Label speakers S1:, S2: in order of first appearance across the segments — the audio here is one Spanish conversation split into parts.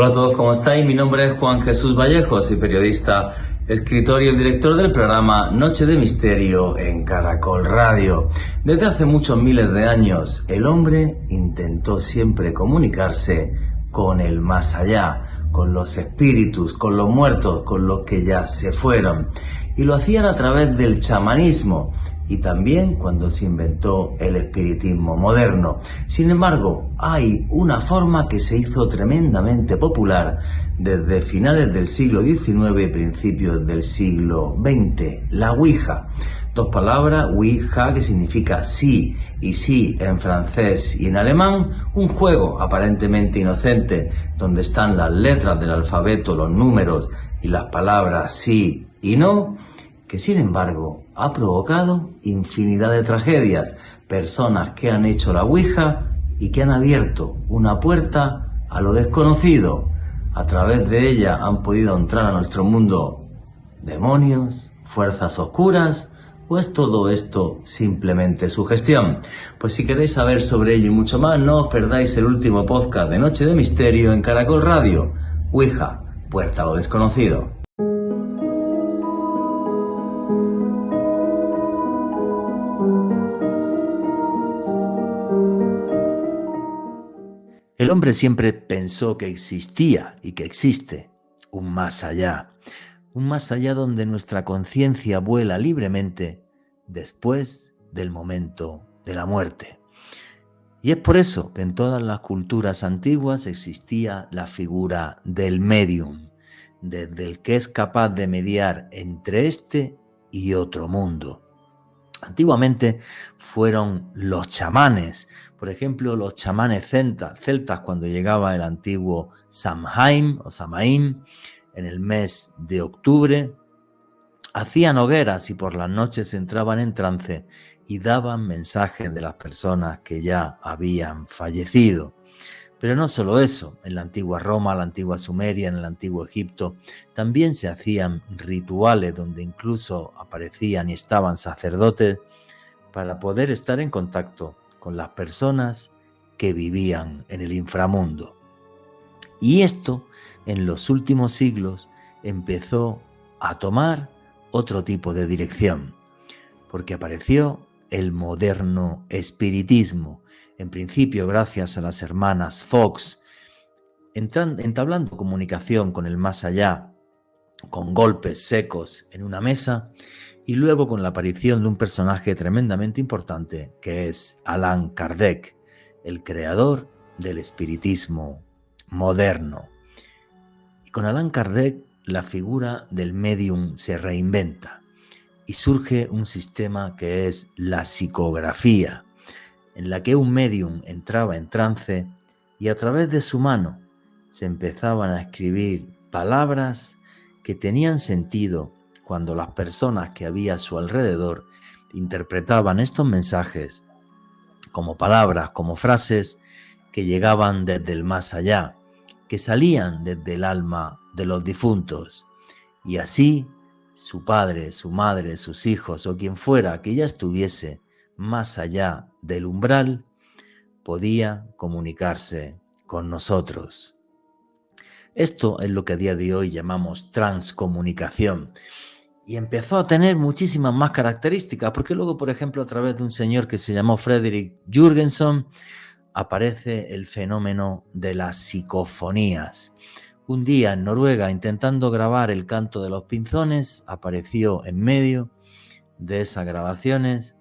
S1: Hola a todos, ¿cómo estáis? Mi nombre es Juan Jesús Vallejo, soy periodista, escritor y el director del programa Noche de Misterio en Caracol Radio. Desde hace muchos miles de años, el hombre intentó siempre comunicarse con el más allá, con los espíritus, con los muertos, con los que ya se fueron. Y lo hacían a través del chamanismo y también cuando se inventó el espiritismo moderno. Sin embargo, hay una forma que se hizo tremendamente popular desde finales del siglo XIX y principios del siglo XX, la Ouija. Dos palabras, Ouija, que significa sí y sí en francés y en alemán, un juego aparentemente inocente donde están las letras del alfabeto, los números y las palabras sí y no, que sin embargo ha provocado infinidad de tragedias, personas que han hecho la Ouija y que han abierto una puerta a lo desconocido. A través de ella han podido entrar a nuestro mundo demonios, fuerzas oscuras, ¿o es todo esto simplemente sugestión? Pues si queréis saber sobre ello y mucho más, no os perdáis el último podcast de Noche de Misterio en Caracol Radio. Ouija, puerta a lo desconocido. El hombre siempre pensó que existía y que existe un más allá donde nuestra conciencia vuela libremente después del momento de la muerte. Y es por eso que en todas las culturas antiguas existía la figura del médium, desde el que es capaz de mediar entre este y otro mundo. Antiguamente fueron los chamanes, por ejemplo los chamanes celtas cuando llegaba el antiguo Samhain o Samaín en el mes de octubre, hacían hogueras y por las noches entraban en trance y daban mensajes de las personas que ya habían fallecido. Pero no solo eso, en la antigua Roma, la antigua Sumeria, en el antiguo Egipto, también se hacían rituales donde incluso aparecían y estaban sacerdotes para poder estar en contacto con las personas que vivían en el inframundo. Y esto, en los últimos siglos, empezó a tomar otro tipo de dirección, porque apareció el moderno espiritismo, en principio gracias a las hermanas Fox, entablando comunicación con el más allá, con golpes secos en una mesa, y luego con la aparición de un personaje tremendamente importante, que es Allan Kardec, el creador del espiritismo moderno. Y con Allan Kardec la figura del médium se reinventa y surge un sistema que es la psicografía, en la que un médium entraba en trance y a través de su mano se empezaban a escribir palabras que tenían sentido cuando las personas que había a su alrededor interpretaban estos mensajes como palabras, como frases que llegaban desde el más allá, que salían desde el alma de los difuntos. Y así su padre, su madre, sus hijos o quien fuera que ya estuviese más allá del umbral, podía comunicarse con nosotros. Esto es lo que a día de hoy llamamos transcomunicación. Y empezó a tener muchísimas más características, porque luego, por ejemplo, a través de un señor que se llamó Frederick Jürgenson, aparece el fenómeno de las psicofonías. Un día en Noruega, intentando grabar el canto de los pinzones, apareció en medio de esas grabaciones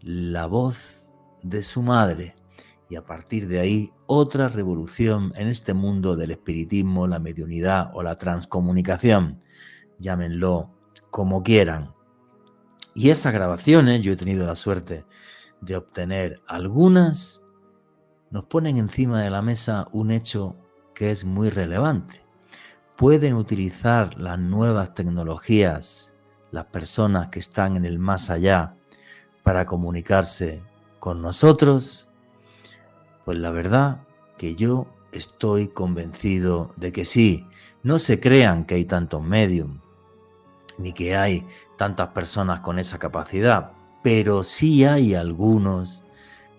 S1: la voz de su madre. Y a partir de ahí, otra revolución en este mundo del espiritismo, la mediunidad o la transcomunicación. Llámenlo como quieran. Y esas grabaciones, yo he tenido la suerte de obtener algunas, nos ponen encima de la mesa un hecho que es muy relevante. Pueden utilizar las nuevas tecnologías, las personas que están en el más allá, para comunicarse con nosotros. Pues la verdad que yo estoy convencido de que sí. No se crean que hay tantos medium, ni que hay tantas personas con esa capacidad, pero sí hay algunos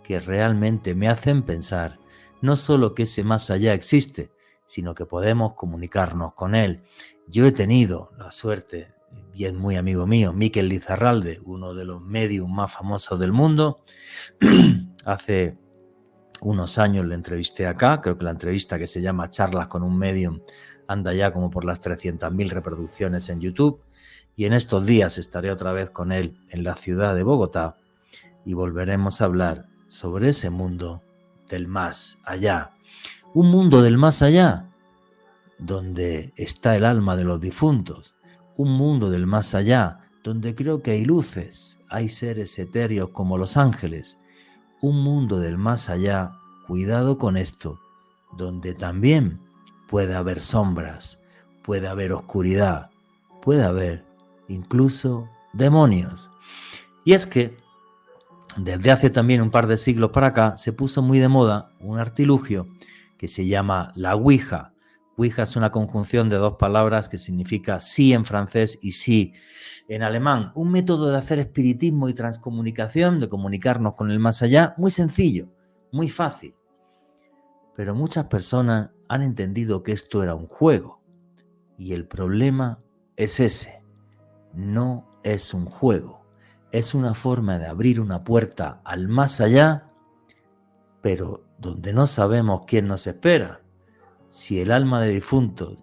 S1: que realmente me hacen pensar no solo que ese más allá existe, sino que podemos comunicarnos con él. Yo he tenido la suerte, y es muy amigo mío, Miquel Lizarralde, uno de los mediums más famosos del mundo. Hace unos años le entrevisté acá, creo que la entrevista, que se llama Charlas con un medium, anda ya como por las 300.000 reproducciones en YouTube, y en estos días estaré otra vez con él en la ciudad de Bogotá y volveremos a hablar sobre ese mundo del más allá. Un mundo del más allá donde está el alma de los difuntos, un mundo del más allá donde creo que hay luces, hay seres etéreos como los ángeles, un mundo del más allá, cuidado con esto, donde también puede haber sombras, puede haber oscuridad, puede haber incluso demonios. Y es que desde hace también un par de siglos para acá se puso muy de moda un artilugio que se llama la Ouija. Ouija es una conjunción de dos palabras que significa sí en francés y sí en alemán. Un método de hacer espiritismo y transcomunicación, de comunicarnos con el más allá, muy sencillo, muy fácil. Pero muchas personas han entendido que esto era un juego. Y el problema es ese. No es un juego. Es una forma de abrir una puerta al más allá, pero donde no sabemos quién nos espera. Si el alma de difuntos,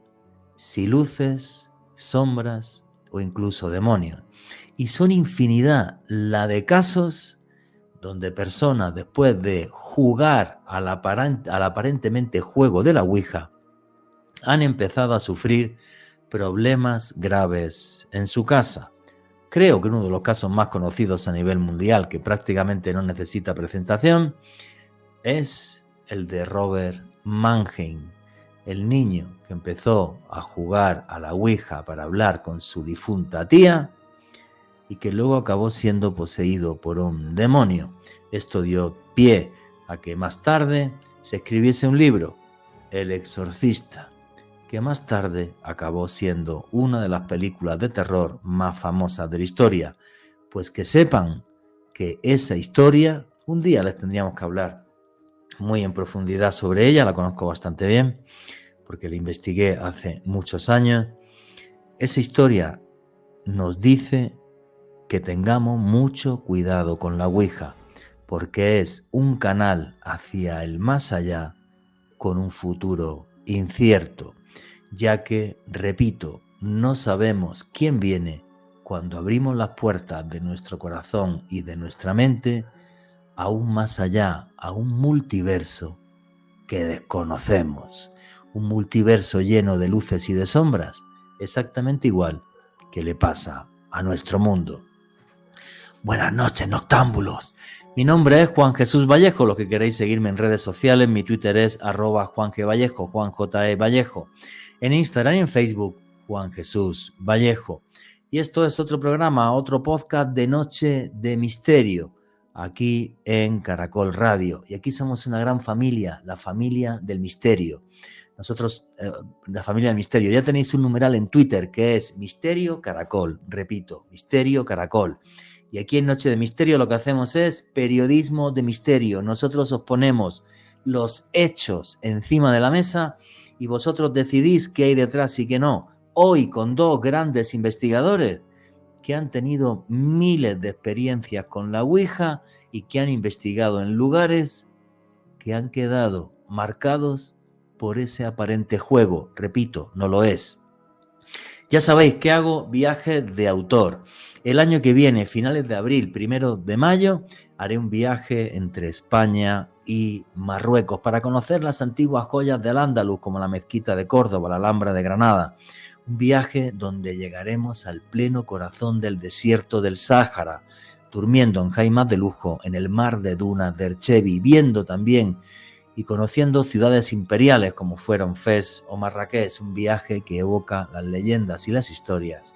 S1: si luces, sombras o incluso demonios. Y son infinidad la de casos donde personas, después de jugar al aparentemente juego de la Ouija, han empezado a sufrir problemas graves en su casa. Creo que uno de los casos más conocidos a nivel mundial, que prácticamente no necesita presentación, es el de Robert Mannheim, el niño que empezó a jugar a la Ouija para hablar con su difunta tía y que luego acabó siendo poseído por un demonio. Esto dio pie a que más tarde se escribiese un libro, El Exorcista, que más tarde acabó siendo una de las películas de terror más famosas de la historia. Pues que sepan que esa historia, un día les tendríamos que hablar muy en profundidad sobre ella, la conozco bastante bien, porque la investigué hace muchos años. Esa historia nos dice que tengamos mucho cuidado con la Ouija, porque es un canal hacia el más allá con un futuro incierto, ya que, repito, no sabemos quién viene cuando abrimos las puertas de nuestro corazón y de nuestra mente aún más allá, a un multiverso que desconocemos, un multiverso lleno de luces y de sombras, exactamente igual que le pasa a nuestro mundo. Buenas noches, noctámbulos. Mi nombre es Juan Jesús Vallejo. Los que queréis seguirme en redes sociales, mi Twitter es @JuanGVallejo, Juan J.E. Vallejo. En Instagram y en Facebook, Juan Jesús Vallejo. Y esto es otro programa, otro podcast de Noche de Misterio, aquí en Caracol Radio. Y aquí somos una gran familia, la familia del misterio. Nosotros, la familia del misterio, ya tenéis un numeral en Twitter que es Misterio Caracol. Repito, Misterio Caracol. Y aquí en Noche de Misterio lo que hacemos es periodismo de misterio. Nosotros os ponemos los hechos encima de la mesa y vosotros decidís qué hay detrás y qué no. Hoy con dos grandes investigadores que han tenido miles de experiencias con la Ouija y que han investigado en lugares que han quedado marcados por ese aparente juego. Repito, no lo es. Ya sabéis que hago viajes de autor. El año que viene, finales de abril, 1 de mayo, haré un viaje entre España y Marruecos para conocer las antiguas joyas del Andaluz, como la Mezquita de Córdoba, la Alhambra de Granada. Un viaje donde llegaremos al pleno corazón del desierto del Sáhara, durmiendo en jaimas de lujo en el mar de dunas de Erchevi, viendo también y conociendo ciudades imperiales como fueron Fez o Marrakech, un viaje que evoca las leyendas y las historias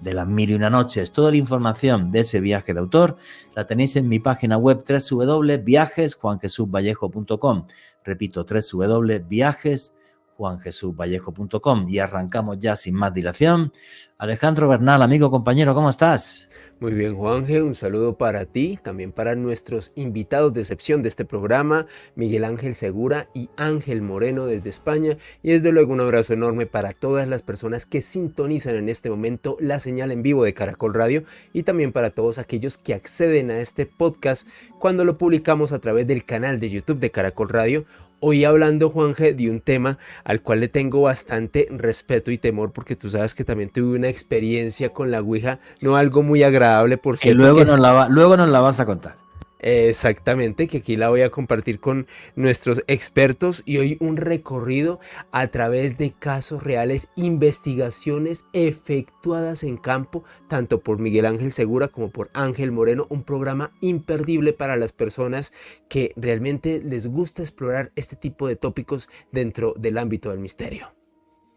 S1: de las 1001 noches. Toda la información de ese viaje de autor la tenéis en mi página web www.viajesjuanjesusvallejo.com. Repito, www.viajesjuanjesusvallejo.com. Y arrancamos ya sin más dilación. Alejandro Bernal, amigo, compañero, ¿cómo estás?
S2: Muy bien, Juanje, un saludo para ti, también para nuestros invitados de excepción de este programa, Miguel Ángel Segura y Ángel Moreno desde España, y desde luego un abrazo enorme para todas las personas que sintonizan en este momento la señal en vivo de Caracol Radio y también para todos aquellos que acceden a este podcast cuando lo publicamos a través del canal de YouTube de Caracol Radio. Hoy hablando, Juanje, de un tema al cual le tengo bastante respeto y temor porque tú sabes que también tuve una experiencia con la Ouija, no algo muy agradable, por
S1: Que
S2: cierto, que es
S1: luego nos la vas a contar.
S2: exactamente, que aquí la voy a compartir con nuestros expertos y hoy un recorrido a través de casos reales, investigaciones efectuadas en campo, tanto por Miguel Ángel Segura como por Ángel Moreno, un programa imperdible para las personas que realmente les gusta explorar este tipo de tópicos dentro del ámbito del misterio.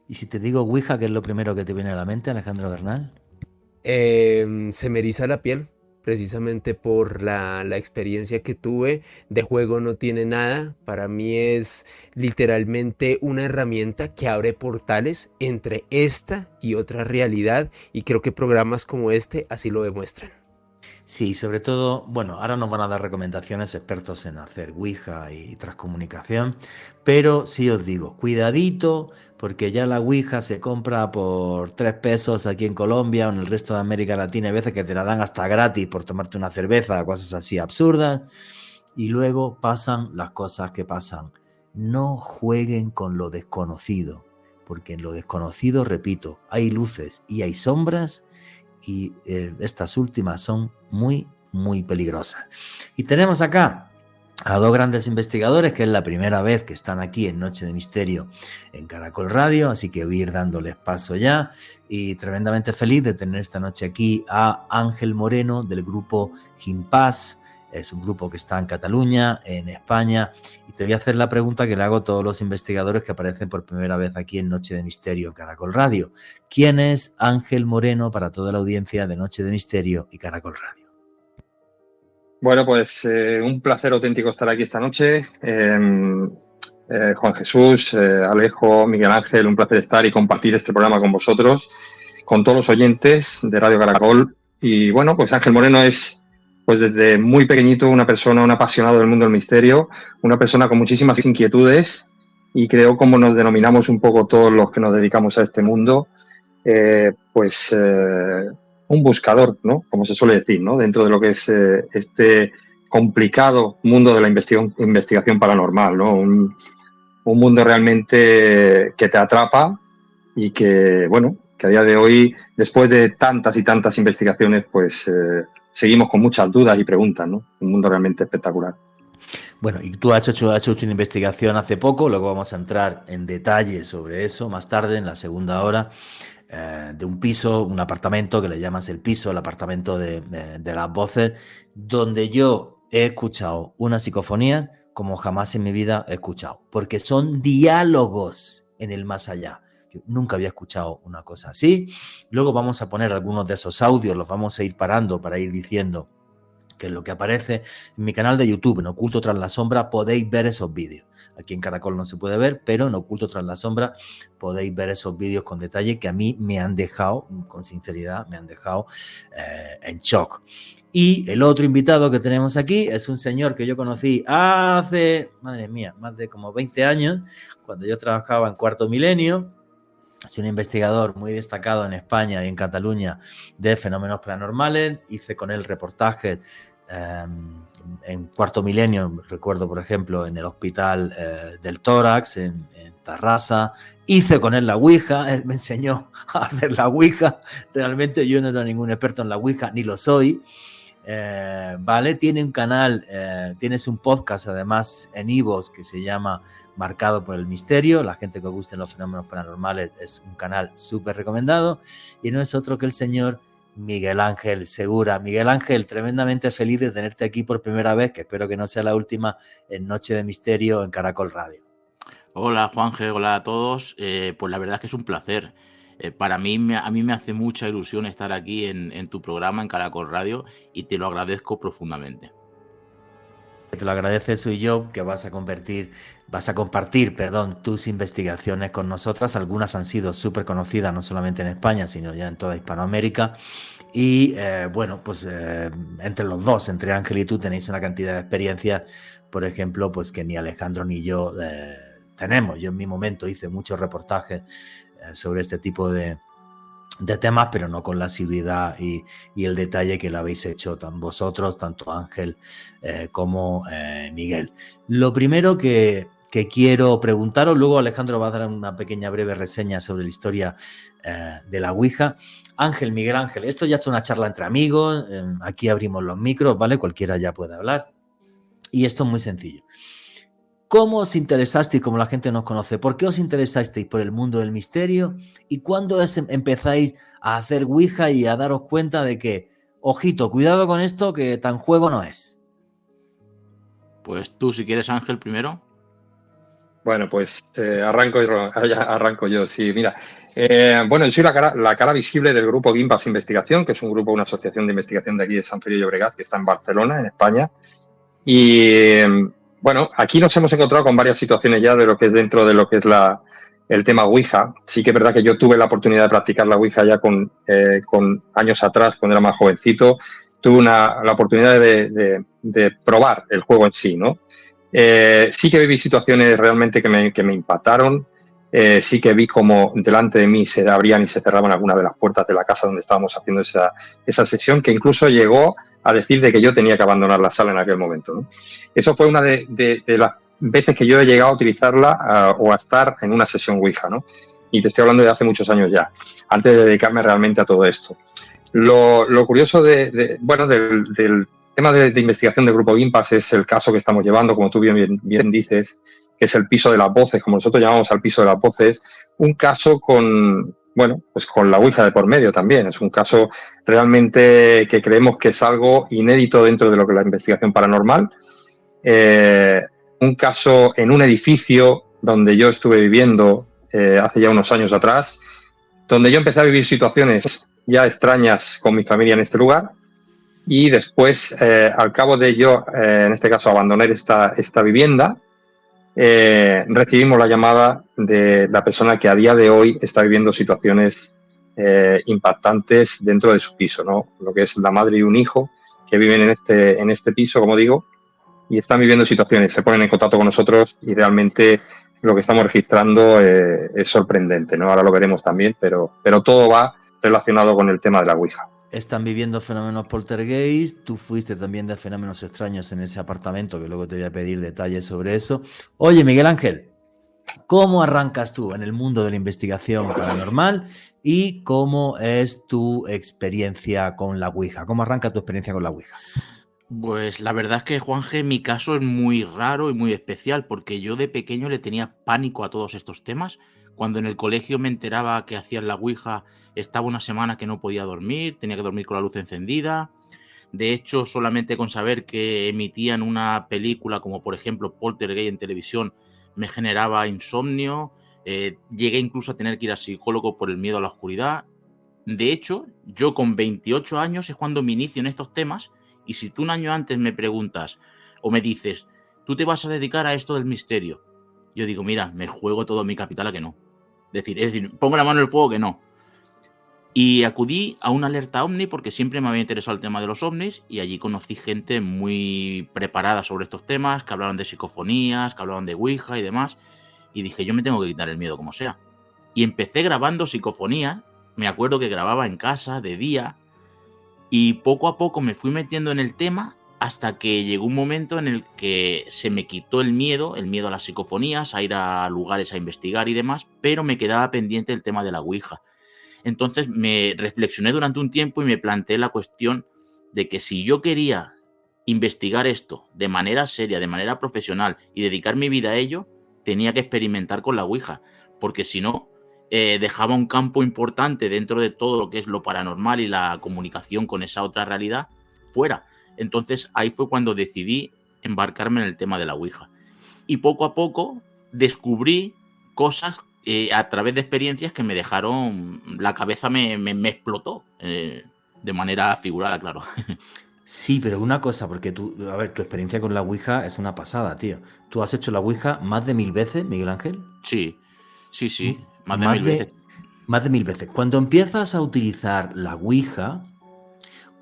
S1: Y si te digo Ouija, ¿qué es lo primero que te viene a la mente, Alejandro Bernal?
S2: Se me eriza la piel, precisamente por la experiencia que tuve. De juego no tiene nada. Para mí es literalmente una herramienta que abre portales entre esta y otra realidad. Y creo que programas como este así lo demuestran.
S1: Sí, sobre todo, bueno, ahora nos van a dar recomendaciones expertos en hacer Ouija y transcomunicación, pero sí os digo, cuidadito, porque ya la Ouija se compra por 3 pesos aquí en Colombia o en el resto de América Latina. Hay veces que te la dan hasta gratis por tomarte una cerveza, cosas así absurdas, y luego pasan las cosas que pasan. No jueguen con lo desconocido, porque en lo desconocido, repito, hay luces y hay sombras y estas últimas son muy, muy peligrosas. Y tenemos acá a dos grandes investigadores, que es la primera vez que están aquí en Noche de Misterio en Caracol Radio, así que voy a ir dándoles paso ya y tremendamente feliz de tener esta noche aquí a Ángel Moreno del grupo Gimpás. Es un grupo que está en Cataluña, en España, y te voy a hacer la pregunta que le hago a todos los investigadores que aparecen por primera vez aquí en Noche de Misterio en Caracol Radio. ¿Quién es Ángel Moreno para toda la audiencia de Noche de Misterio y Caracol Radio?
S3: Bueno, pues un placer auténtico estar aquí esta noche. Juan Jesús, Alejo, Miguel Ángel, un placer estar y compartir este programa con vosotros, con todos los oyentes de Radio Caracol. Y bueno, pues Ángel Moreno es, pues desde muy pequeñito, una persona, un apasionado del mundo del misterio, una persona con muchísimas inquietudes y creo, como nos denominamos un poco todos los que nos dedicamos a este mundo, un buscador, ¿no? Como se suele decir, ¿no? Dentro de lo que es este complicado mundo de la investigación paranormal, ¿no? Un mundo realmente que te atrapa y que, bueno, que a día de hoy, después de tantas y tantas investigaciones, pues seguimos con muchas dudas y preguntas, ¿no? Un mundo realmente espectacular.
S1: Bueno, y tú has hecho una investigación hace poco, luego vamos a entrar en detalle sobre eso más tarde, en la segunda hora, de un piso, un apartamento que le llamas el piso, el apartamento de las voces, donde yo he escuchado una psicofonía como jamás en mi vida he escuchado, porque son diálogos en el más allá. Yo nunca había escuchado una cosa así. Luego vamos a poner algunos de esos audios, los vamos a ir parando para ir diciendo que es lo que aparece en mi canal de YouTube, en Oculto Tras la Sombra, podéis ver esos vídeos. Aquí en Caracol no se puede ver, pero en Oculto Tras la Sombra podéis ver esos vídeos con detalle que a mí me han dejado, con sinceridad, me han dejado en shock. Y el otro invitado que tenemos aquí es un señor que yo conocí hace, madre mía, más de como 20 años, cuando yo trabajaba en Cuarto Milenio. Es un investigador muy destacado en España y en Cataluña de fenómenos paranormales. Hice con él reportajes en Cuarto Milenio, recuerdo, por ejemplo, en el Hospital del Tórax, en Tarrasa. Hice con él la Ouija, él me enseñó a hacer la Ouija. Realmente yo no era ningún experto en la Ouija, ni lo soy. Vale, tiene un canal, tienes un podcast además en iVoox que se llama Marcado por el Misterio. La gente que os gusten los fenómenos paranormales, es un canal súper recomendado y no es otro que el señor Miguel Ángel Segura. Miguel Ángel, tremendamente feliz de tenerte aquí por primera vez, que espero que no sea la última, en Noche de Misterio en Caracol Radio.
S4: Hola Juanje, hola a todos. Pues la verdad es que es un placer. Para mí, a mí me hace mucha ilusión estar aquí en tu programa, en Caracol Radio, y te lo agradezco profundamente.
S1: Te lo agradece soy yo, que vas a compartir, tus investigaciones con nosotras. Algunas han sido súper conocidas, no solamente en España, sino ya en toda Hispanoamérica. Y bueno, pues entre los dos, entre Ángel y tú, tenéis una cantidad de experiencias, por ejemplo, pues que ni Alejandro ni yo tenemos. Yo en mi momento hice muchos reportajes sobre este tipo de temas, pero no con la asiduidad y el detalle que lo habéis hecho vosotros, tanto Ángel como Miguel. Lo primero que quiero preguntaros, luego Alejandro va a dar una pequeña breve reseña sobre la historia de la Ouija. Ángel, Miguel Ángel, esto ya es una charla entre amigos, aquí abrimos los micros, ¿vale? Cualquiera ya puede hablar. Y esto es muy sencillo. ¿Cómo os interesasteis, como la gente nos conoce? ¿Por qué os interesasteis por el mundo del misterio? ¿Y cuándo empezáis a hacer Ouija y a daros cuenta de que, ojito, cuidado con esto, que tan juego no es?
S4: Pues tú, si quieres, Ángel, primero.
S3: Bueno, pues arranco yo, sí, mira. Bueno, yo soy la cara visible del grupo Guimpas Investigación, que es un grupo, una asociación de investigación de aquí de San Feliu de Llobregat, que está en Barcelona, en España. Y bueno, aquí nos hemos encontrado con varias situaciones ya de lo que es dentro de lo que es el tema Ouija. Sí que es verdad que yo tuve la oportunidad de practicar la Ouija ya con años atrás, cuando era más jovencito. Tuve la oportunidad de probar el juego en sí, ¿no? Sí que viví situaciones realmente que me impactaron. Sí que vi como delante de mí se abrían y se cerraban algunas de las puertas de la casa donde estábamos haciendo esa sesión, que incluso llegó a decir de que yo tenía que abandonar la sala en aquel momento, ¿no? Eso fue una de las veces que yo he llegado a utilizarla o a estar en una sesión Ouija, ¿no? Y te estoy hablando de hace muchos años ya, antes de dedicarme realmente a todo esto. Lo curioso del tema de investigación del Grupo Guimpas es el caso que estamos llevando, como tú bien dices, que es el piso de las voces, como nosotros llamamos al piso de las voces, un caso con la Ouija de por medio también. Es un caso realmente que creemos que es algo inédito dentro de lo que es la investigación paranormal. Un caso en un edificio donde yo estuve viviendo hace ya unos años atrás, donde yo empecé a vivir situaciones ya extrañas con mi familia en este lugar. Y después, al cabo de yo, en este caso, abandonar esta vivienda, recibimos la llamada de la persona que a día de hoy está viviendo situaciones impactantes dentro de su piso, ¿no? Lo que es la madre y un hijo que viven en este piso, como digo, y están viviendo situaciones, se ponen en contacto con nosotros y realmente lo que estamos registrando es sorprendente, ¿no? Ahora lo veremos también, pero todo va relacionado con el tema de la Ouija.
S1: Están viviendo fenómenos poltergeist, tú fuiste también de fenómenos extraños en ese apartamento, que luego te voy a pedir detalles sobre eso. Oye, Miguel Ángel, ¿cómo arrancas tú en el mundo de la investigación paranormal y cómo es tu experiencia con la Ouija? ¿Cómo arranca tu experiencia con la Ouija?
S4: Pues la verdad es que, Juanje, en mi caso es muy raro y muy especial, porque yo de pequeño le tenía pánico a todos estos temas. Cuando en el colegio me enteraba que hacían la Ouija, estaba una semana que no podía dormir, tenía que dormir con la luz encendida. De hecho, solamente con saber que emitían una película como por ejemplo Poltergeist en televisión me generaba insomnio. Llegué incluso a tener que ir al psicólogo por el miedo a la oscuridad. De hecho, yo con 28 años es cuando me inicio en estos temas, y si tú un año antes me preguntas o me dices, ¿tú te vas a dedicar a esto del misterio? Yo digo, mira, me juego todo mi capital a que no. Es decir, pongo la mano en el fuego que no. Y acudí a una alerta ovni porque siempre me había interesado el tema de los ovnis, y allí conocí gente muy preparada sobre estos temas, que hablaban de psicofonías, que hablaban de Ouija y demás, y dije, yo me tengo que quitar el miedo como sea. Y empecé grabando psicofonías, me acuerdo que grababa en casa, de día, y poco a poco me fui metiendo en el tema hasta que llegó un momento en el que se me quitó el miedo a las psicofonías, a ir a lugares a investigar y demás, pero me quedaba pendiente el tema de la Ouija. Entonces me reflexioné durante un tiempo y me planteé la cuestión de que si yo quería investigar esto de manera seria, de manera profesional y dedicar mi vida a ello, tenía que experimentar con la Ouija, porque si no, dejaba un campo importante dentro de todo lo que es lo paranormal y la comunicación con esa otra realidad fuera. Entonces ahí fue cuando decidí embarcarme en el tema de la Ouija. Y poco a poco descubrí cosas a través de experiencias que me dejaron, la cabeza me explotó, de manera figurada, claro.
S1: Sí, pero una cosa, porque tú, a ver, tu experiencia con la Ouija es una pasada, tío. ¿Tú has hecho la Ouija más de 1000 veces, Miguel Ángel?
S4: Sí, más de 1000 veces.
S1: Más de 1000 veces. Cuando empiezas a utilizar la Ouija,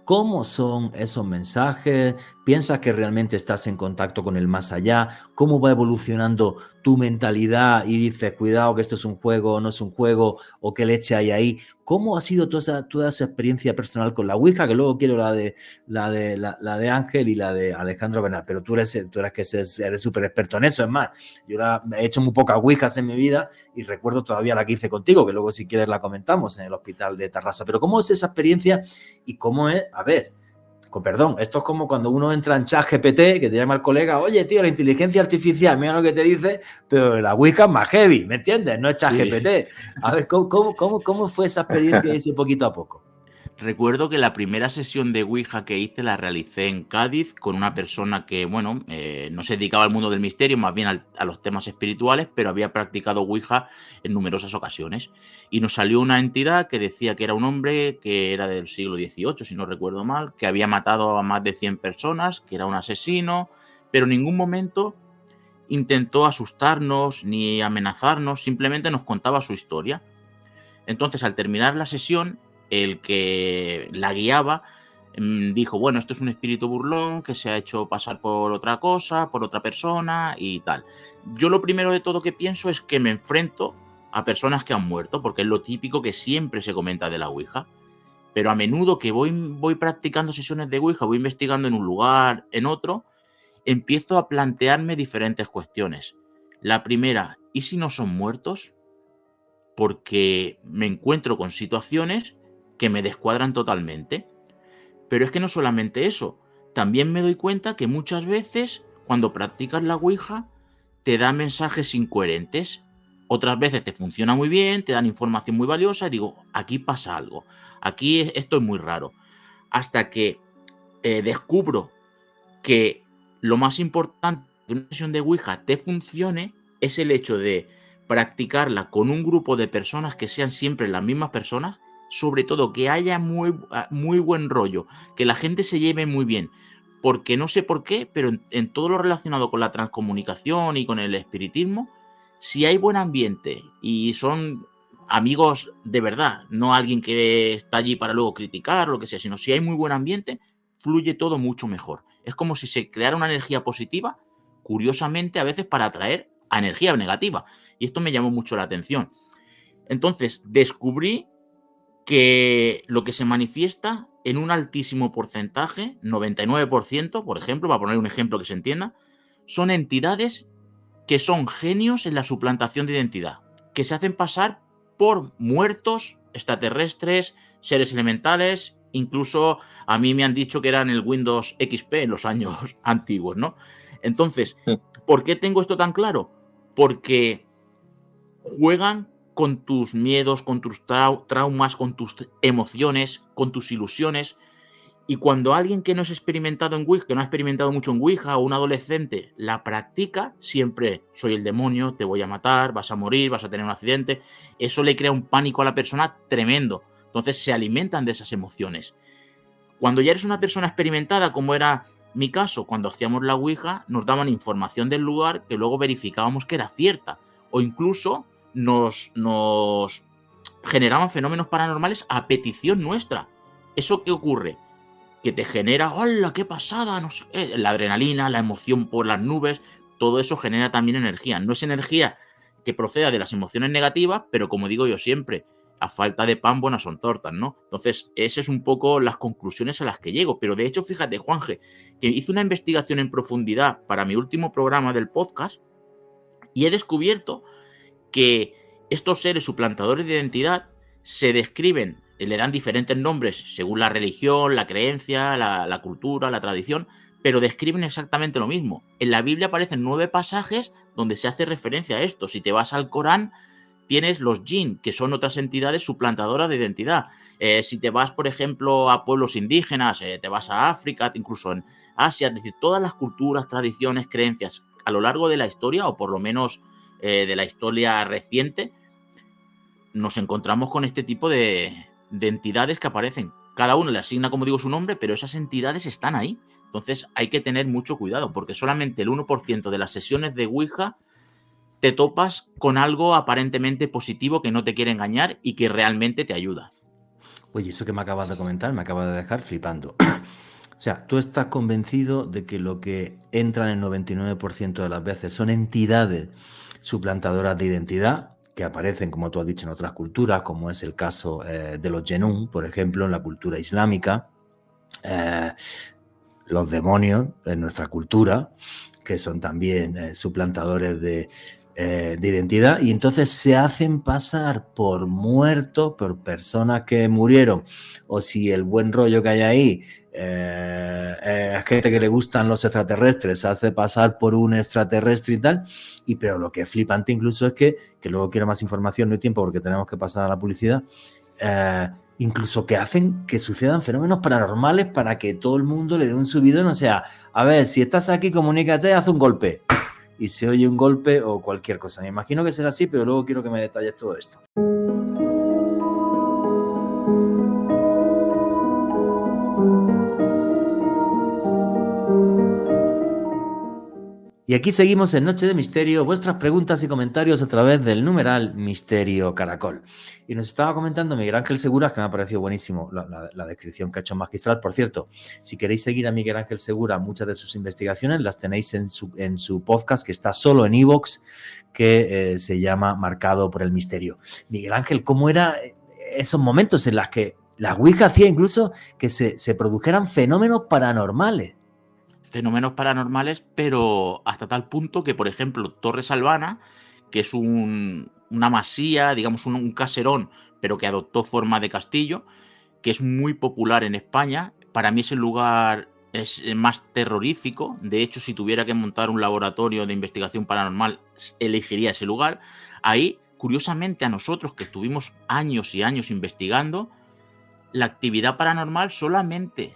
S1: ¿Cómo son esos mensajes? ¿Piensas que realmente estás en contacto con el más allá? ¿Cómo va evolucionando tu mentalidad y dices, cuidado que esto es un juego, no es un juego, o qué leche hay ahí? ¿Cómo ha sido toda esa experiencia personal con la Ouija? Que luego quiero la de Ángel y la de Alejandro Bernal, pero tú eres que eres súper experto en eso. Es más, yo he hecho muy pocas Ouijas en mi vida y recuerdo todavía la que hice contigo, que luego si quieres la comentamos en el hospital de Tarrasa. Pero ¿cómo es esa experiencia y cómo es? A ver, con perdón, esto es como cuando uno entra en ChatGPT, que te llama el colega, oye, tío, la inteligencia artificial, mira lo que te dice, pero la Ouija es más heavy, ¿me entiendes? No es ChatGPT.
S4: Sí.
S1: A ver, ¿cómo fue esa experiencia ese poquito a poco?
S4: Recuerdo que la primera sesión de Ouija que hice la realicé en Cádiz con una persona que, bueno, no se dedicaba al mundo del misterio, más bien a los temas espirituales, pero había practicado Ouija en numerosas ocasiones. Y nos salió una entidad que decía que era un hombre que era del siglo XVIII, si no recuerdo mal, que había matado a más de 100 personas, que era un asesino, pero en ningún momento intentó asustarnos ni amenazarnos, simplemente nos contaba su historia. Entonces, al terminar la sesión, el que la guiaba dijo, bueno, esto es un espíritu burlón que se ha hecho pasar por otra cosa, por otra persona y tal. Yo lo primero de todo que pienso es que me enfrento a personas que han muerto, porque es lo típico que siempre se comenta de la Ouija. Pero a menudo que voy practicando sesiones de Ouija, voy investigando en un lugar, en otro, empiezo a plantearme diferentes cuestiones. La primera, ¿y si no son muertos? Porque me encuentro con situaciones que me descuadran totalmente. Pero es que no solamente eso, también me doy cuenta que muchas veces cuando practicas la Ouija te da mensajes incoherentes. Otras veces te funciona muy bien, te dan información muy valiosa y digo, aquí pasa algo, aquí esto es muy raro. Hasta que descubro que lo más importante de una sesión de Ouija te funcione es el hecho de practicarla con un grupo de personas que sean siempre las mismas personas, sobre todo que haya muy buen rollo, que la gente se lleve muy bien, porque no sé por qué, pero en todo lo relacionado con la transcomunicación y con el espiritismo, si hay buen ambiente y son amigos de verdad, no alguien que está allí para luego criticar o lo que sea, sino si hay muy buen ambiente, fluye todo mucho mejor. Es como si se creara una energía positiva, curiosamente a veces para atraer a energía negativa. Y esto me llamó mucho la atención. Entonces descubrí que lo que se manifiesta en un altísimo porcentaje, 99%, por ejemplo, para poner un ejemplo que se entienda, son entidades que son genios en la suplantación de identidad, que se hacen pasar por muertos, extraterrestres, seres elementales, incluso a mí me han dicho que eran el Windows XP en los años antiguos, ¿no? Entonces, ¿por qué tengo esto tan claro? Porque juegan con tus miedos, con tus traumas, con tus emociones, con tus ilusiones. Y cuando alguien que no es experimentado en Ouija, que no ha experimentado mucho en Ouija, o un adolescente la practica, siempre soy el demonio, te voy a matar, vas a morir, vas a tener un accidente. Eso le crea un pánico a la persona tremendo. Entonces se alimentan de esas emociones. Cuando ya eres una persona experimentada, como era mi caso, cuando hacíamos la Ouija, nos daban información del lugar que luego verificábamos que era cierta. O incluso nos generaban fenómenos paranormales a petición nuestra. ¿Eso qué ocurre? Que te genera, ¡hola, qué pasada! No sé qué. La adrenalina, la emoción por las nubes, todo eso genera también energía. No es energía que proceda de las emociones negativas, pero como digo yo siempre, a falta de pan, buenas son tortas, ¿no? Entonces, esas es un poco las conclusiones a las que llego. Pero de hecho, fíjate, Juanje, que hice una investigación en profundidad para mi último programa del podcast y he descubierto que estos seres suplantadores de identidad se describen, le dan diferentes nombres según la religión, la creencia, la cultura, la tradición, pero describen exactamente lo mismo. En la Biblia aparecen 9 pasajes donde se hace referencia a esto. Si te vas al Corán, tienes los jinn, que son otras entidades suplantadoras de identidad. Si te vas, por ejemplo, a pueblos indígenas, te vas a África, incluso en Asia, es decir, todas las culturas, tradiciones, creencias a lo largo de la historia, o por lo menos de la historia reciente, nos encontramos con este tipo de entidades que aparecen. Cada uno le asigna, como digo, su nombre, pero esas entidades están ahí. Entonces hay que tener mucho cuidado, porque solamente el 1% de las sesiones de Ouija te topas con algo aparentemente positivo que no te quiere engañar y que realmente te ayuda.
S1: Oye, eso que me acabas de comentar me acaba de dejar flipando. O sea, tú estás convencido de que lo que entra en el 99% de las veces son entidades suplantadoras de identidad que aparecen, como tú has dicho, en otras culturas, como es el caso de los Genún, por ejemplo, en la cultura islámica, los demonios en nuestra cultura, que son también suplantadores de identidad, y entonces se hacen pasar por muertos, por personas que murieron, o si el buen rollo que hay ahí es gente que le gustan los extraterrestres, se hace pasar por un extraterrestre y tal, pero lo que es flipante incluso es que luego quiero más información, no hay tiempo porque tenemos que pasar a la publicidad, incluso que hacen que sucedan fenómenos paranormales para que todo el mundo le dé un subidón. O sea, a ver, si estás aquí, comunícate, haz un golpe. Y se oye un golpe o cualquier cosa. Me imagino que será así, pero luego quiero que me detalles todo esto. Y aquí seguimos en Noche de Misterio, vuestras preguntas y comentarios a través del numeral Misterio Caracol. Y nos estaba comentando Miguel Ángel Segura, que me ha parecido buenísimo la descripción que ha hecho magistral. Por cierto, si queréis seguir a Miguel Ángel Segura, muchas de sus investigaciones las tenéis en su podcast, que está solo en iVoox, que se llama Marcado por el Misterio. Miguel Ángel, ¿cómo eran esos momentos en los que la Ouija hacía incluso que se produjeran fenómenos paranormales?
S4: Fenómenos paranormales, pero hasta tal punto que, por ejemplo, Torres Albana, que es una masía, digamos un caserón, pero que adoptó forma de castillo, que es muy popular en España. Para mí ese lugar es más terrorífico. De hecho, si tuviera que montar un laboratorio de investigación paranormal, elegiría ese lugar. Ahí, curiosamente, a nosotros que estuvimos años y años investigando, la actividad paranormal solamente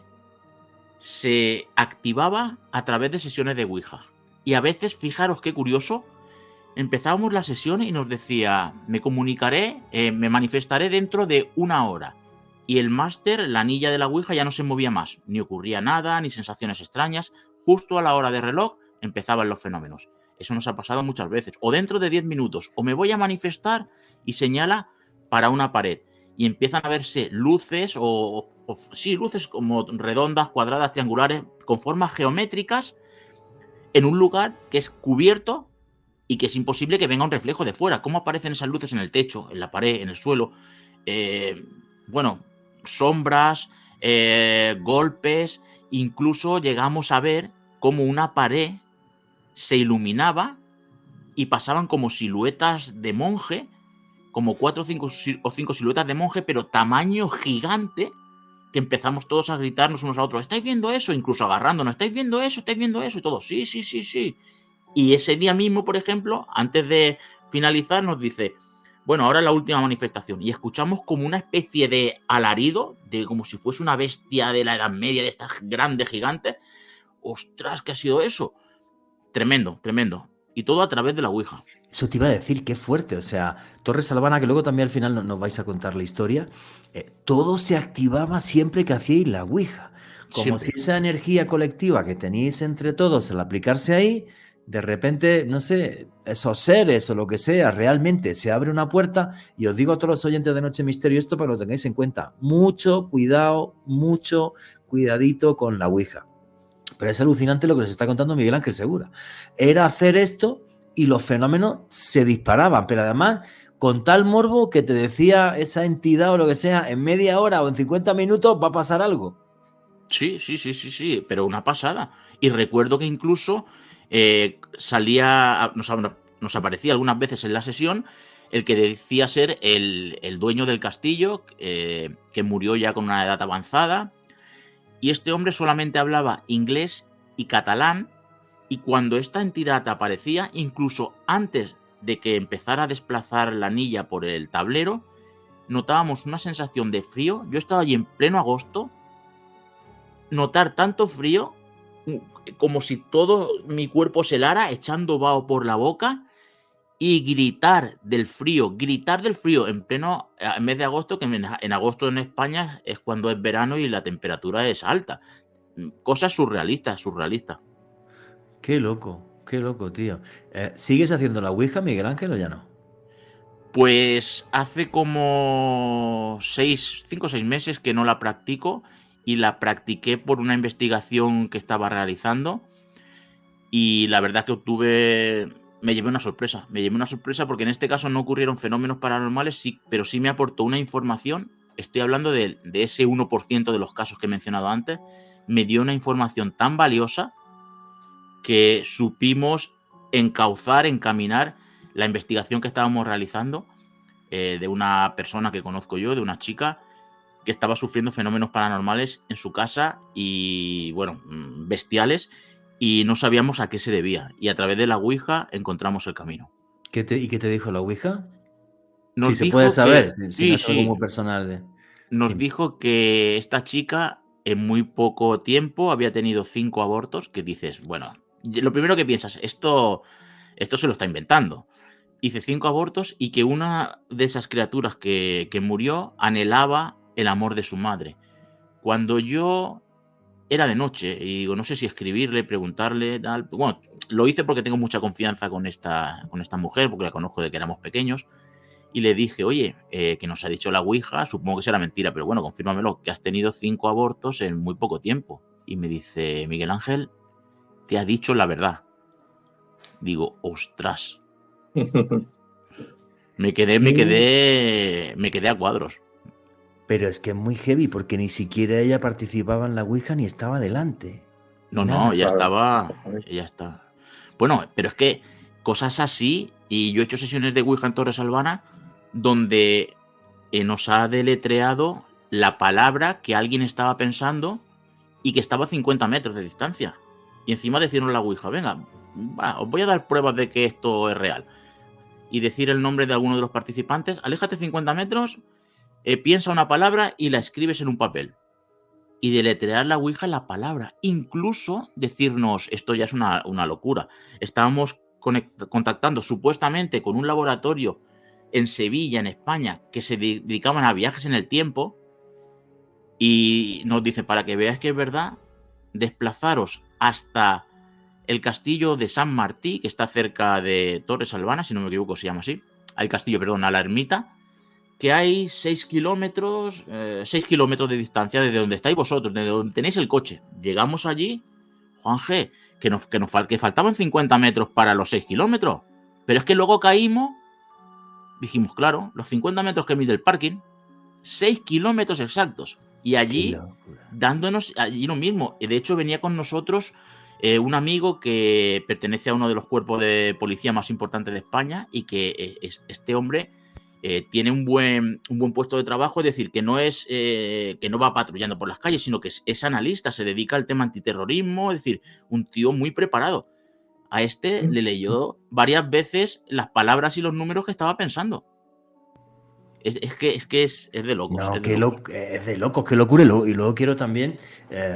S4: se activaba a través de sesiones de Ouija. Y a veces, fijaros qué curioso, empezábamos la sesión y nos decía, me comunicaré, me manifestaré dentro de 1 hora. Y el máster, la anilla de la Ouija, ya no se movía más, ni ocurría nada, ni sensaciones extrañas. Justo a la hora de reloj empezaban los fenómenos. Eso nos ha pasado muchas veces. O dentro de 10 minutos, o me voy a manifestar y señala para una pared. Y empiezan a verse luces, sí, luces como redondas, cuadradas, triangulares, con formas geométricas, en un lugar que es cubierto y que es imposible que venga un reflejo de fuera. ¿Cómo aparecen esas luces en el techo, en la pared, en el suelo? Bueno, sombras, golpes, incluso llegamos a ver cómo una pared se iluminaba y pasaban como siluetas de monje, como 4 o 5 siluetas de monje, pero tamaño gigante, que empezamos todos a gritarnos unos a otros, ¿estáis viendo eso? Incluso agarrándonos, ¿estáis viendo eso? ¿Estáis viendo eso? Y todos, sí, sí, sí, sí. Y ese día mismo, por ejemplo, antes de finalizar, nos dice, bueno, ahora es la última manifestación. Y escuchamos como una especie de alarido, de como si fuese una bestia de la Edad Media, de estas grandes gigantes. ¡Ostras, qué ha sido eso! Tremendo, tremendo. Y todo a través de la Ouija.
S1: Eso te iba a decir, qué fuerte. O sea, Torres Albana, que luego también al final nos vais a contar la historia, todo se activaba siempre que hacíais la Ouija. Como
S4: Siempre.
S1: si esa energía colectiva que teníais entre todos al aplicarse ahí, de repente, no sé, esos seres o lo que sea, realmente se abre una puerta. Y os digo a todos los oyentes de Noche Misterio esto para que lo tengáis en cuenta. Mucho cuidado, mucho cuidadito con la Ouija. Pero es alucinante lo que nos está contando Miguel Ángel Segura. Era hacer esto y los fenómenos se disparaban, pero además con tal morbo que te decía esa entidad o lo que sea, en media hora o en 50 minutos va a pasar algo.
S4: Sí, sí, sí, sí, sí, pero una pasada. Y recuerdo que incluso nos aparecía algunas veces en la sesión el que decía ser el dueño del castillo, que murió ya con una edad avanzada. Y este hombre solamente hablaba inglés y catalán, y cuando esta entidad aparecía, incluso antes de que empezara a desplazar la anilla por el tablero, notábamos una sensación de frío. Yo estaba allí en pleno agosto, notar tanto frío como si todo mi cuerpo se helara, echando vaho por la boca, y gritar del frío en mes de agosto, que en agosto en España es cuando es verano y la temperatura es alta. Cosas surrealistas.
S1: Qué loco, tío. ¿Sigues haciendo la Ouija, Miguel Ángel, o ya no?
S4: Pues hace como 5 o 6 meses que no la practico y la practiqué por una investigación que estaba realizando y la verdad que me llevé una sorpresa. Me llevé una sorpresa porque en este caso no ocurrieron fenómenos paranormales, sí, pero sí me aportó una información. Estoy hablando de ese 1% de los casos que he mencionado antes. Me dio una información tan valiosa que supimos encauzar, encaminar la investigación que estábamos realizando de una persona que conozco yo, de una chica que estaba sufriendo fenómenos paranormales en su casa y, bueno, bestiales, y no sabíamos a qué se debía. Y a través de la Ouija encontramos el camino.
S1: ¿Y qué te dijo la Ouija?
S4: Nos
S1: Si se
S4: dijo
S1: puede saber,
S4: que,
S1: si no es algo
S4: sí,
S1: muy personal.
S4: nos
S1: Dime.
S4: dijo que esta chica en muy poco tiempo había tenido 5 abortos, que dices, bueno, lo primero que piensas, esto se lo está inventando. Hice 5 abortos y que una de esas criaturas que murió anhelaba el amor de su madre. Cuando yo era de noche y digo, no sé si escribirle, preguntarle, tal. Bueno, lo hice porque tengo mucha confianza con esta mujer, porque la conozco de que éramos pequeños. Y le dije, oye, que nos ha dicho la Ouija, supongo que será mentira, pero bueno, confírmamelo, que has tenido 5 abortos en muy poco tiempo. Y me dice, Miguel Ángel, te ha dicho la verdad. Digo, ostras. Me quedé a cuadros.
S1: Pero es que es muy heavy porque ni siquiera ella participaba en la Ouija ni estaba delante.
S4: No,
S1: Nada.
S4: ella
S3: Claro.
S4: está. Bueno, pero es que cosas así, y yo he hecho sesiones de Ouija en Torres Albana, donde nos ha deletreado la palabra que alguien estaba pensando y que estaba a 50 metros de distancia. Y encima decirnos la Ouija, venga, os voy a dar pruebas de que esto es real. Y decir el nombre de alguno de los participantes, aléjate 50 metros, piensa una palabra y la escribes en un papel. Y deletrear la Ouija la palabra. Incluso decirnos, esto ya es una locura. Estábamos contactando supuestamente con un laboratorio en Sevilla, en España, que se dedicaban a viajes en el tiempo. Y nos dice, para que veáis que es verdad, desplazaros hasta el castillo de San Martí, que está cerca de Torres Albana, si no me equivoco se llama así. Al castillo, perdón, a la ermita, que hay 6 kilómetros de distancia desde donde estáis vosotros, desde donde tenéis el coche. Llegamos allí, Juan G, que faltaban 50 metros para los 6 kilómetros. Pero es que luego caímos, dijimos, claro, los 50 metros que mide el parking, 6 kilómetros exactos. Y allí, dándonos allí lo mismo. De hecho, venía con nosotros un amigo que pertenece a uno de los cuerpos de policía más importantes de España y que este hombre tiene un buen puesto de trabajo, es decir, que no es que no va patrullando por las calles, sino que es analista, se dedica al tema antiterrorismo, es decir, un tío muy preparado. A este le leyó varias veces las palabras y los números que estaba pensando. Es que es de locos.
S1: No,
S4: es de locos.
S1: es de locos, qué locura. Y luego quiero también,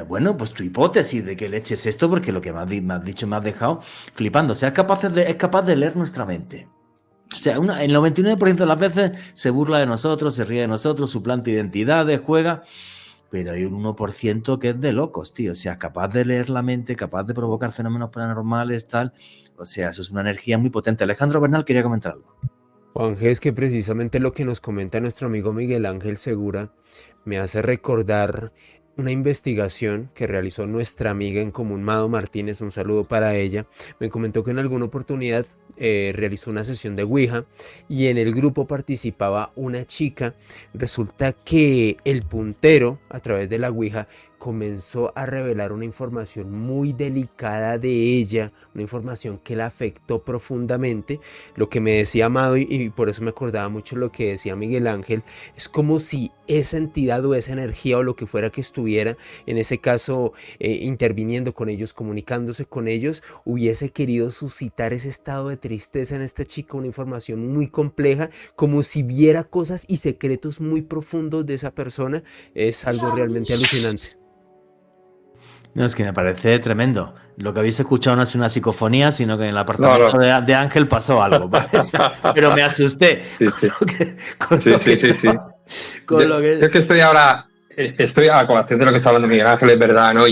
S1: bueno, pues tu hipótesis de que leche es esto, porque lo que me has dicho me has dejado flipando. O sea, es capaz de leer nuestra mente. O sea, el 99% de las veces se burla de nosotros, se ríe de nosotros, suplanta identidades, juega, pero hay un 1% que es de locos, tío. O sea, capaz de leer la mente, capaz de provocar fenómenos paranormales, tal. O sea, eso es una energía muy potente. Alejandro Bernal quería comentar algo.
S2: Juanje, es que precisamente lo que nos comenta nuestro amigo Miguel Ángel Segura me hace recordar una investigación que realizó nuestra amiga en común, Mado Martínez, un saludo para ella. Me comentó que en alguna oportunidad realizó una sesión de Ouija y en el grupo participaba una chica. Resulta que el puntero, a través de la Ouija, comenzó a revelar una información muy delicada de ella, una información que la afectó profundamente. Lo que me decía Amado, y por eso me acordaba mucho lo que decía Miguel Ángel, es como si esa entidad o esa energía o lo que fuera que estuviera, en ese caso interviniendo con ellos, comunicándose con ellos, hubiese querido suscitar ese estado de tristeza en esta chica, una información muy compleja, como si viera cosas y secretos muy profundos de esa persona. Es algo realmente alucinante.
S1: No, es que me parece tremendo. Lo que habéis escuchado no es una psicofonía, sino que en el apartamento de Ángel pasó algo, ¿vale? Pero me asusté.
S3: Sí.
S1: Yo
S3: es que estoy ahora a colación de lo que está hablando Miguel Ángel, es verdad, ¿no?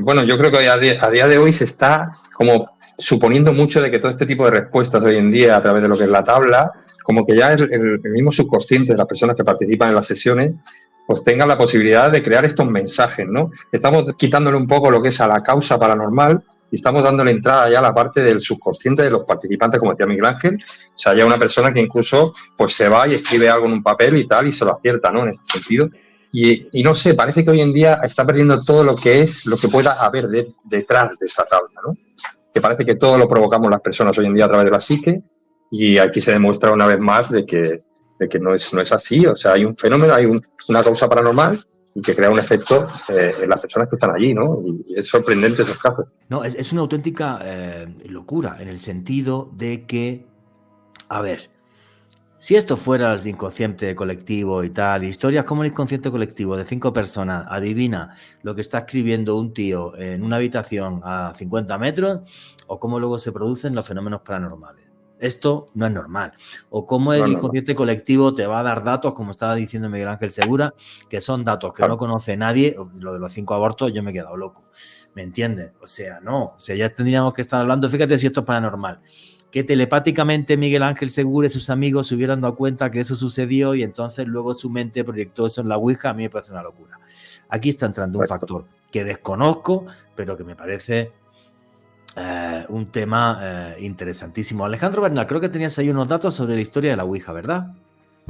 S3: Bueno, yo creo que a día de hoy se está como suponiendo mucho de que todo este tipo de respuestas hoy en día a través de lo que es la tabla, como que ya el mismo subconsciente de las personas que participan en las sesiones pues tengan la posibilidad de crear estos mensajes, ¿no? Estamos quitándole un poco lo que es a la causa paranormal y estamos dándole entrada ya a la parte del subconsciente de los participantes, como decía Miguel Ángel. O sea, ya una persona que incluso pues se va y escribe algo en un papel y tal y se lo acierta, ¿no? En este sentido. Y no sé, parece que hoy en día está perdiendo todo lo que pueda haber detrás de esa tabla, ¿no? Que parece que todo lo provocamos las personas hoy en día a través de la psique, y aquí se demuestra una vez más de que no es así. O sea, hay un fenómeno, hay una causa paranormal y que crea un efecto en las personas que están allí, ¿no? Y es sorprendente esos casos.
S1: No, es una auténtica locura, en el sentido de que, a ver, si esto fuera el inconsciente colectivo y tal, historias como el inconsciente colectivo de 5 personas, adivina lo que está escribiendo un tío en una habitación a 50 metros, o cómo luego se producen los fenómenos paranormales. Esto no es normal. O cómo el inconsciente colectivo te va a dar datos, como estaba diciendo Miguel Ángel Segura, que son datos que no conoce nadie. Lo de los 5 abortos, yo me he quedado loco. ¿Me entiendes? O sea, no. O sea, ya tendríamos que estar hablando, fíjate si esto es paranormal, que telepáticamente Miguel Ángel Segura y sus amigos se hubieran dado cuenta que eso sucedió y entonces luego su mente proyectó eso en la Ouija. A mí me parece una locura. Aquí está entrando un factor que desconozco, pero que me parece un tema interesantísimo. Alejandro Bernal, creo que tenías ahí unos datos sobre la historia de la Ouija, ¿verdad?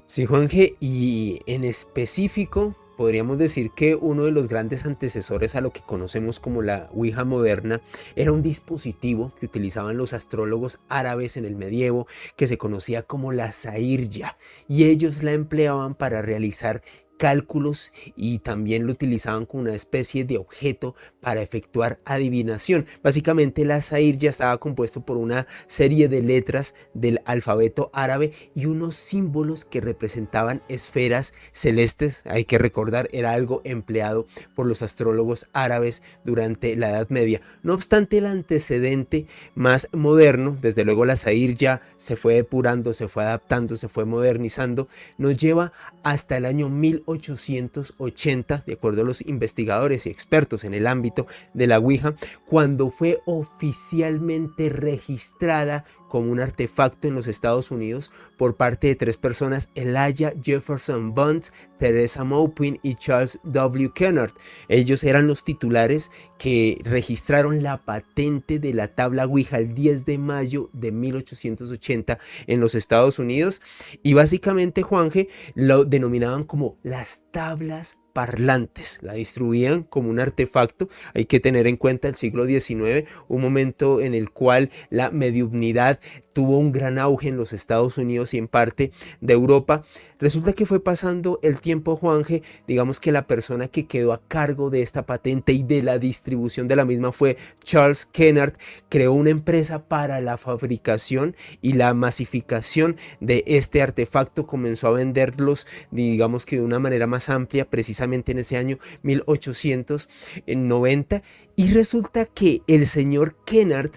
S2: Sí, Juanje, y en específico podríamos decir que uno de los grandes antecesores a lo que conocemos como la Ouija moderna era un dispositivo que utilizaban los astrólogos árabes en el medievo, que se conocía como la Sairya, y ellos la empleaban para realizar cálculos, y también lo utilizaban como una especie de objeto para efectuar adivinación. Básicamente la Sairya estaba compuesto por una serie de letras del alfabeto árabe y unos símbolos que representaban esferas celestes. Hay que recordar, era algo empleado por los astrólogos árabes durante la Edad Media. No obstante, el antecedente más moderno, desde luego la Sairya se fue depurando, se fue adaptando, se fue modernizando, nos lleva hasta el año 1880, de acuerdo a los investigadores y expertos en el ámbito de la Ouija, cuando fue oficialmente registrada como un artefacto en los Estados Unidos por parte de 3 personas: Elijah Jefferson Bunds, Teresa Maupin y Charles W. Kennard. Ellos eran los titulares que registraron la patente de la tabla Ouija el 10 de mayo de 1880 en los Estados Unidos, y básicamente, Juanje, lo denominaban como las tablas parlantes, la distribuían como un artefacto. Hay que tener en cuenta el siglo XIX, un momento en el cual la mediumnidad tuvo un gran auge en los Estados Unidos y en parte de Europa. Resulta que fue pasando el tiempo, Juanje, digamos que la persona que quedó a cargo de esta patente y de la distribución de la misma fue Charles Kennard. Creó una empresa para la fabricación y la masificación de este artefacto, comenzó a venderlos, digamos que de una manera más amplia, precisamente en ese año 1890, y resulta que el señor Kennard,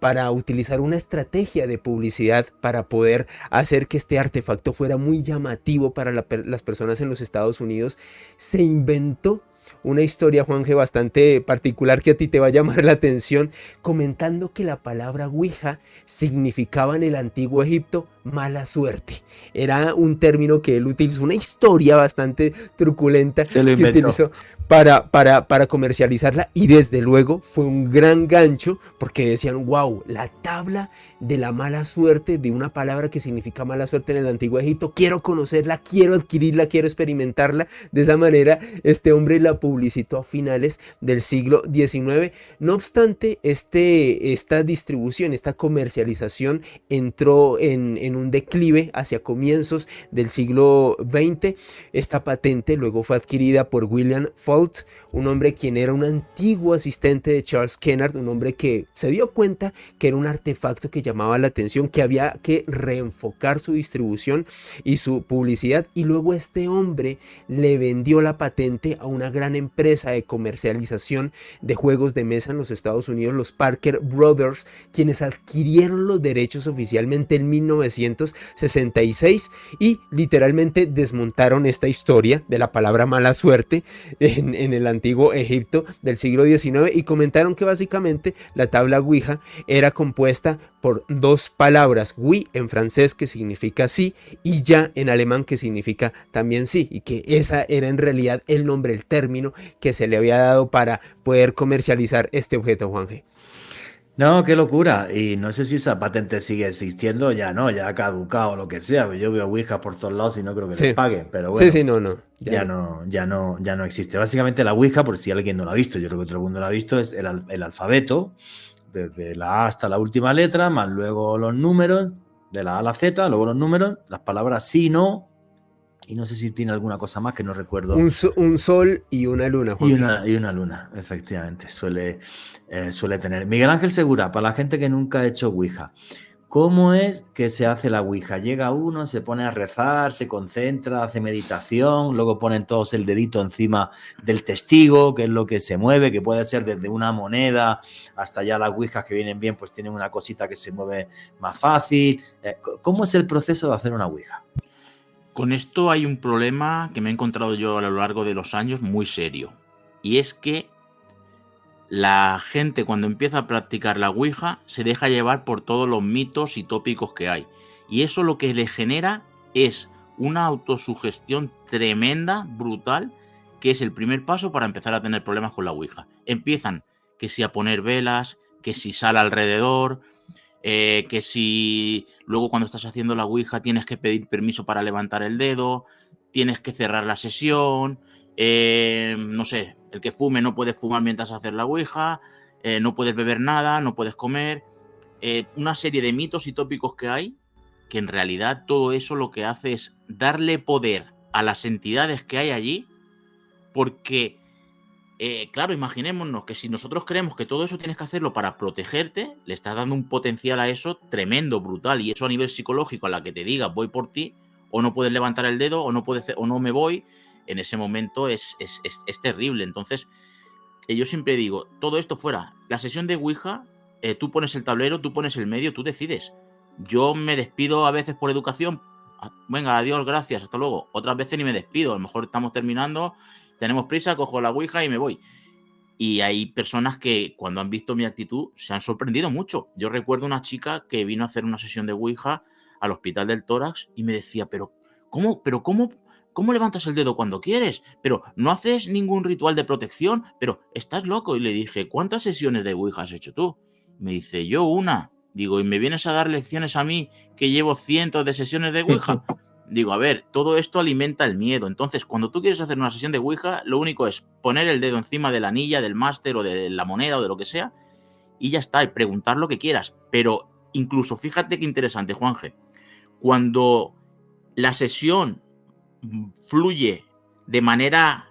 S2: para utilizar una estrategia de publicidad para poder hacer que este artefacto fuera muy llamativo para las personas en los Estados Unidos, se inventó una historia, Juanje, bastante particular que a ti te va a llamar la atención, comentando que la palabra Ouija significaba en el antiguo Egipto mala suerte. Era un término que él utilizó, una historia bastante truculenta que utilizó para comercializarla, y desde luego fue un gran gancho, porque decían: wow, la tabla de la mala suerte, de una palabra que significa mala suerte en el antiguo Egipto, quiero conocerla, quiero adquirirla, quiero experimentarla. De esa manera este hombre la publicitó a finales del siglo XIX. No obstante, esta distribución, esta comercialización entró en un declive hacia comienzos del siglo XX. Esta patente luego fue adquirida por William Fultz, un hombre quien era un antiguo asistente de Charles Kennard, un hombre que se dio cuenta que era un artefacto que llamaba la atención, que había que reenfocar su distribución y su publicidad, y luego este hombre le vendió la patente a una gran gran empresa de comercialización de juegos de mesa en los Estados Unidos, los Parker Brothers, quienes adquirieron los derechos oficialmente en 1966 y literalmente desmontaron esta historia de la palabra mala suerte en el antiguo Egipto del siglo XIX y comentaron que básicamente la tabla Ouija era compuesta por dos palabras, oui en francés que significa sí y ya en alemán que significa también sí, y que esa era en realidad el nombre, el término que se le había dado para poder comercializar este objeto, Juanje.
S1: No, qué locura. Y no sé si esa patente sigue existiendo, ya no, ya ha caducado o lo que sea. Yo veo Ouija por todos lados y no creo que les
S2: Sí,
S1: paguen, pero
S2: sí,
S1: bueno,
S2: sí, no,
S1: ya no existe. Básicamente la Ouija, por si alguien no lo ha visto, yo creo que todo el mundo lo ha visto, es el alfabeto, desde la A hasta la última letra, más luego los números, de la A a la Z, luego los números, las palabras sí, no, y no sé si tiene alguna cosa más que no recuerdo.
S2: Un sol y una luna, Juanje.
S1: Y una luna, efectivamente, suele tener. Miguel Ángel Segura, para la gente que nunca ha hecho Ouija, ¿cómo es que se hace la Ouija? Llega uno, se pone a rezar, se concentra, hace meditación, luego ponen todos el dedito encima del testigo, que es lo que se mueve, que puede ser desde una moneda hasta ya las Ouijas que vienen bien, pues tienen una cosita que se mueve más fácil. ¿Cómo es el proceso de hacer una Ouija?
S4: Con esto hay un problema que me he encontrado yo a lo largo de los años muy serio. Y es que la gente cuando empieza a practicar la Ouija se deja llevar por todos los mitos y tópicos que hay. Y eso lo que le genera es una autosugestión tremenda, brutal, que es el primer paso para empezar a tener problemas con la Ouija. Empiezan que si a poner velas, que si sal alrededor, que si luego cuando estás haciendo la Ouija tienes que pedir permiso para levantar el dedo, tienes que cerrar la sesión, no sé, el que fume no puede fumar mientras haces la Ouija, no puedes beber nada, no puedes comer, una serie de mitos y tópicos que hay, que en realidad todo eso lo que hace es darle poder a las entidades que hay allí, porque claro, imaginémonos que si nosotros creemos que todo eso tienes que hacerlo para protegerte, le estás dando un potencial a eso tremendo, brutal, y eso a nivel psicológico, a la que te diga voy por ti, o no puedes levantar el dedo, o no puedes, o no me voy, en ese momento es terrible. Entonces, yo siempre digo, todo esto fuera, la sesión de Ouija, tú pones el tablero, tú pones el medio, tú decides. Yo me despido a veces por educación, venga, adiós, gracias, hasta luego. Otras veces ni me despido, a lo mejor estamos terminando, tenemos prisa, cojo la Ouija y me voy. Y hay personas que cuando han visto mi actitud se han sorprendido mucho. Yo recuerdo una chica que vino a hacer una sesión de Ouija al Hospital del Tórax y me decía, ¿cómo levantas el dedo cuando quieres? Pero no haces ningún ritual de protección, pero estás loco. Y le dije, ¿cuántas sesiones de Ouija has hecho tú? Me dice, yo una. Digo, ¿y me vienes a dar lecciones a mí que llevo cientos de sesiones de Ouija? Digo, a ver, todo esto alimenta el miedo. Entonces, cuando tú quieres hacer una sesión de Ouija, lo único es poner el dedo encima de la anilla, del máster o de la moneda o de lo que sea, y ya está, y preguntar lo que quieras. Pero incluso, fíjate qué interesante, Juanje, cuando la sesión fluye de manera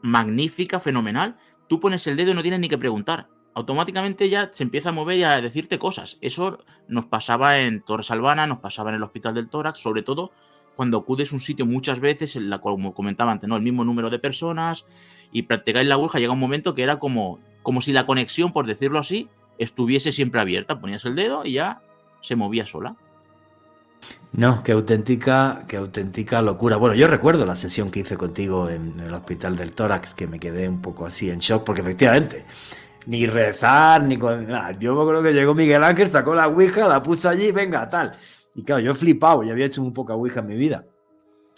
S4: magnífica, fenomenal, tú pones el dedo y no tienes ni que preguntar. Automáticamente ya se empieza a mover y a decirte cosas. Eso nos pasaba en Torres Albana, nos pasaba en el Hospital del Tórax, sobre todo cuando acudes a un sitio muchas veces, como comentaba antes, ¿no? El mismo número de personas, y practicáis la Ouija, llega un momento que era como si la conexión, por decirlo así, estuviese siempre abierta. Ponías el dedo y ya se movía sola.
S1: No, qué auténtica locura. Bueno, yo recuerdo la sesión que hice contigo en el Hospital del Tórax, que me quedé un poco así en shock, porque efectivamente, ni rezar, ni con nada. Yo me acuerdo que llegó Miguel Ángel, sacó la Ouija, la puso allí, venga, tal. Y claro, yo flipado, ya había hecho muy poca Ouija en mi vida.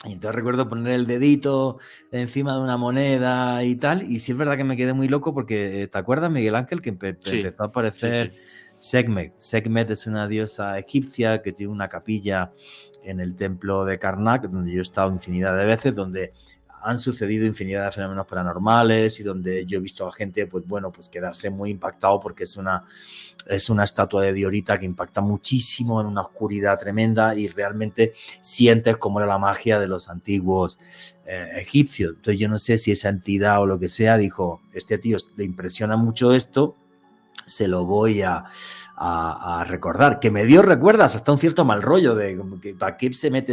S1: Y entonces recuerdo poner el dedito encima de una moneda y tal. Y sí es verdad que me quedé muy loco porque, ¿te acuerdas, Miguel Ángel, que empezó a aparecer Sekhmet? Sekhmet es una diosa egipcia que tiene una capilla en el templo de Karnak, donde yo he estado infinidad de veces, donde han sucedido infinidad de fenómenos paranormales y donde yo he visto a gente, pues bueno, pues quedarse muy impactado porque es una estatua de diorita que impacta muchísimo en una oscuridad tremenda y realmente sientes cómo era la magia de los antiguos egipcios. Entonces yo no sé si esa entidad o lo que sea dijo, este tío le impresiona mucho esto, se lo voy a recordar. Que me dio, recuerdas, hasta un cierto mal rollo de que para qué se mete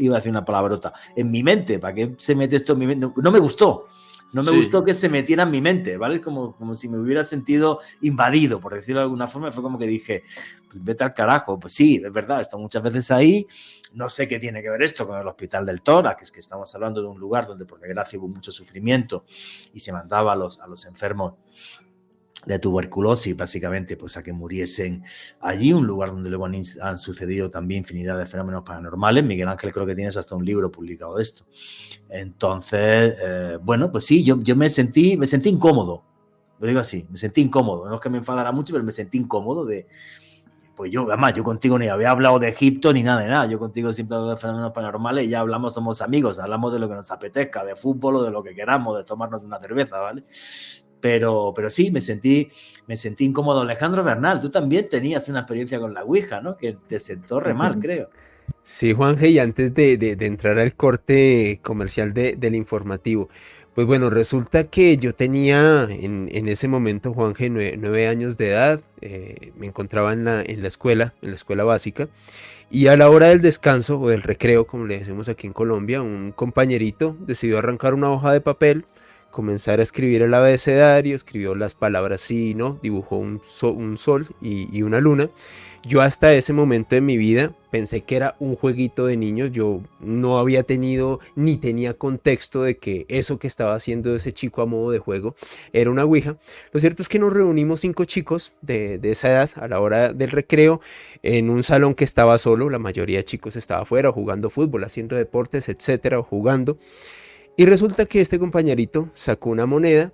S1: iba a decir una palabrota, en mi mente. ¿Para qué se mete esto en mi mente? No me gustó. No me gustó que se metiera en mi mente, ¿vale? Como si me hubiera sentido invadido, por decirlo de alguna forma. Fue como que dije, pues vete al carajo. Pues sí, es verdad, he estado muchas veces ahí. No sé qué tiene que ver esto con el Hospital del Tórax, que es que estamos hablando de un lugar donde por desgracia hubo mucho sufrimiento y se mandaba a los enfermos de tuberculosis, básicamente, pues a que muriesen allí, un lugar donde luego han sucedido también infinidad de fenómenos paranormales. Miguel Ángel, creo que tienes hasta un libro publicado de esto. Entonces, bueno, pues sí, yo me sentí incómodo, lo digo así, me sentí incómodo, no es que me enfadara mucho, pero me sentí incómodo pues yo, además, yo contigo ni había hablado de Egipto ni nada, yo contigo siempre hablo de fenómenos paranormales y ya hablamos, somos amigos, hablamos de lo que nos apetezca, de fútbol o de lo que queramos, de tomarnos una cerveza, ¿vale? Pero sí, me sentí incómodo. Alejandro Bernal, tú también tenías una experiencia con la Ouija, ¿no? Que te sentó re mal, creo.
S2: Sí, Juanje, y antes de entrar al corte comercial del informativo, pues bueno, resulta que yo tenía en ese momento, Juanje, 9 años de edad, me encontraba en la escuela básica, y a la hora del descanso o del recreo, como le decimos aquí en Colombia, un compañerito decidió arrancar una hoja de papel, comenzar a escribir el abecedario, escribió las palabras sí, no, dibujó un sol y una luna. Yo hasta ese momento de mi vida pensé que era un jueguito de niños. Yo no había tenido ni tenía contexto de que eso que estaba haciendo ese chico a modo de juego era una ouija. Lo cierto es que nos reunimos 5 chicos de esa edad a la hora del recreo en un salón que estaba solo. La mayoría de chicos estaba afuera jugando fútbol, haciendo deportes, etcétera, o jugando. Y resulta que este compañerito sacó una moneda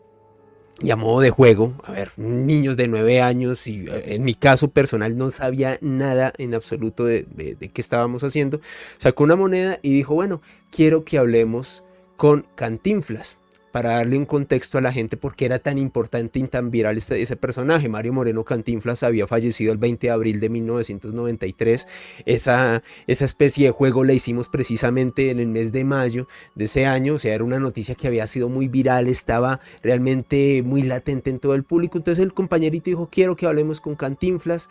S2: y a modo de juego, a ver, niños de 9 años y en mi caso personal no sabía nada en absoluto de qué estábamos haciendo, sacó una moneda y dijo, bueno, quiero que hablemos con Cantinflas, para darle un contexto a la gente por qué era tan importante y tan viral ese personaje. Mario Moreno Cantinflas había fallecido el 20 de abril de 1993. Esa especie de juego la hicimos precisamente en el mes de mayo de ese año. O sea, era una noticia que había sido muy viral, estaba realmente muy latente en todo el público. Entonces el compañerito dijo, quiero que hablemos con Cantinflas.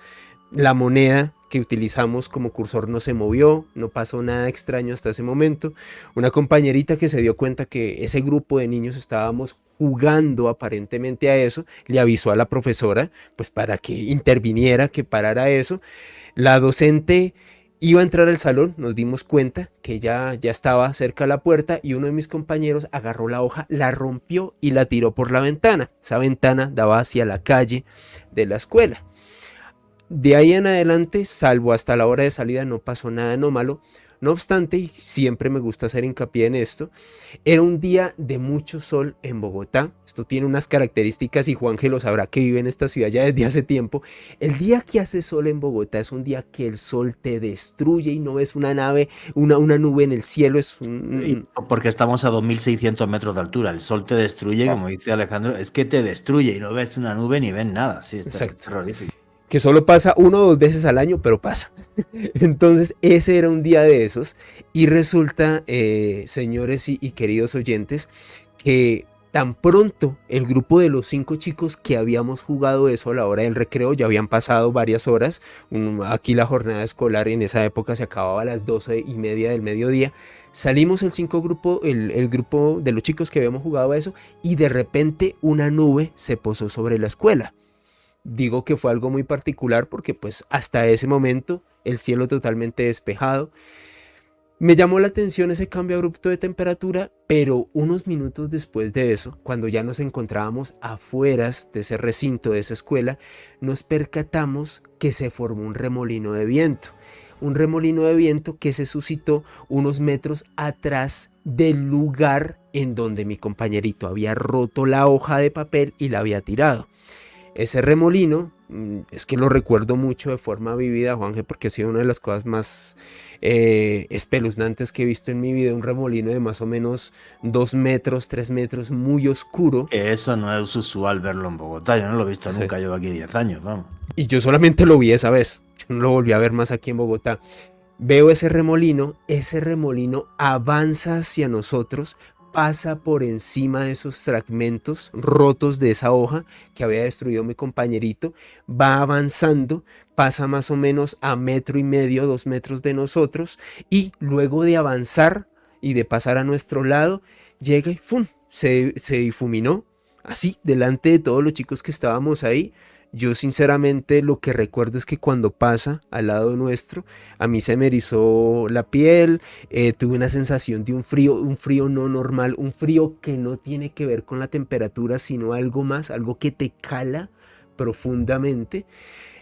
S2: La moneda que utilizamos como cursor no se movió, no pasó nada extraño hasta ese momento. Una compañerita que se dio cuenta que ese grupo de niños estábamos jugando aparentemente a eso, le avisó a la profesora pues para que interviniera, que parara eso. La docente iba a entrar al salón, nos dimos cuenta que ya estaba cerca de la puerta y uno de mis compañeros agarró la hoja, la rompió y la tiró por la ventana. Esa ventana daba hacia la calle de la escuela. De ahí en adelante, salvo hasta la hora de salida, no pasó nada anómalo. No obstante, y siempre me gusta hacer hincapié en esto, era un día de mucho sol en Bogotá. Esto tiene unas características y Juanje lo sabrá, que vive en esta ciudad ya desde hace tiempo. El día que hace sol en Bogotá es un día que el sol te destruye y no ves una nube en el cielo.
S1: Porque estamos a 2.600 metros de altura. El sol te destruye, como dice Alejandro, es que te destruye y no ves una nube ni ves nada. Sí,
S2: exacto.
S1: Es terrorífico.
S2: Que solo pasa 1 o 2 veces al año, pero pasa. Entonces ese era un día de esos y resulta, señores y queridos oyentes, que tan pronto el grupo de los 5 chicos que habíamos jugado eso a la hora del recreo, ya habían pasado varias horas, aquí la jornada escolar en esa época se acababa a las 12:30 del mediodía, salimos el grupo de los chicos que habíamos jugado a eso y de repente una nube se posó sobre la escuela. Digo que fue algo muy particular porque pues hasta ese momento el cielo totalmente despejado. Me llamó la atención ese cambio abrupto de temperatura, pero unos minutos después de eso, cuando ya nos encontrábamos afuera de ese recinto, de esa escuela, nos percatamos que se formó un remolino de viento. Un remolino de viento que se suscitó unos metros atrás del lugar en donde mi compañerito había roto la hoja de papel y la había tirado. Ese remolino, es que lo recuerdo mucho de forma vívida, Juanje, porque ha sido una de las cosas más espeluznantes que he visto en mi vida. Un remolino de más o menos 2 metros, 3 metros, muy oscuro.
S1: Que eso no es usual verlo en Bogotá, yo no lo he visto nunca, llevo aquí 10 años, vamos.
S2: Y yo solamente lo vi esa vez, yo no lo volví a ver más aquí en Bogotá. Veo ese remolino avanza hacia nosotros, pasa por encima de esos fragmentos rotos de esa hoja que había destruido mi compañerito, va avanzando, pasa más o menos a 1,5 metros, 2 metros de nosotros, y luego de avanzar y de pasar a nuestro lado, llega y ¡fum! Se difuminó, así, delante de todos los chicos que estábamos ahí. Yo sinceramente lo que recuerdo es que cuando pasa al lado nuestro, a mí se me erizó la piel, tuve una sensación de un frío no normal, un frío que no tiene que ver con la temperatura, sino algo más, algo que te cala profundamente.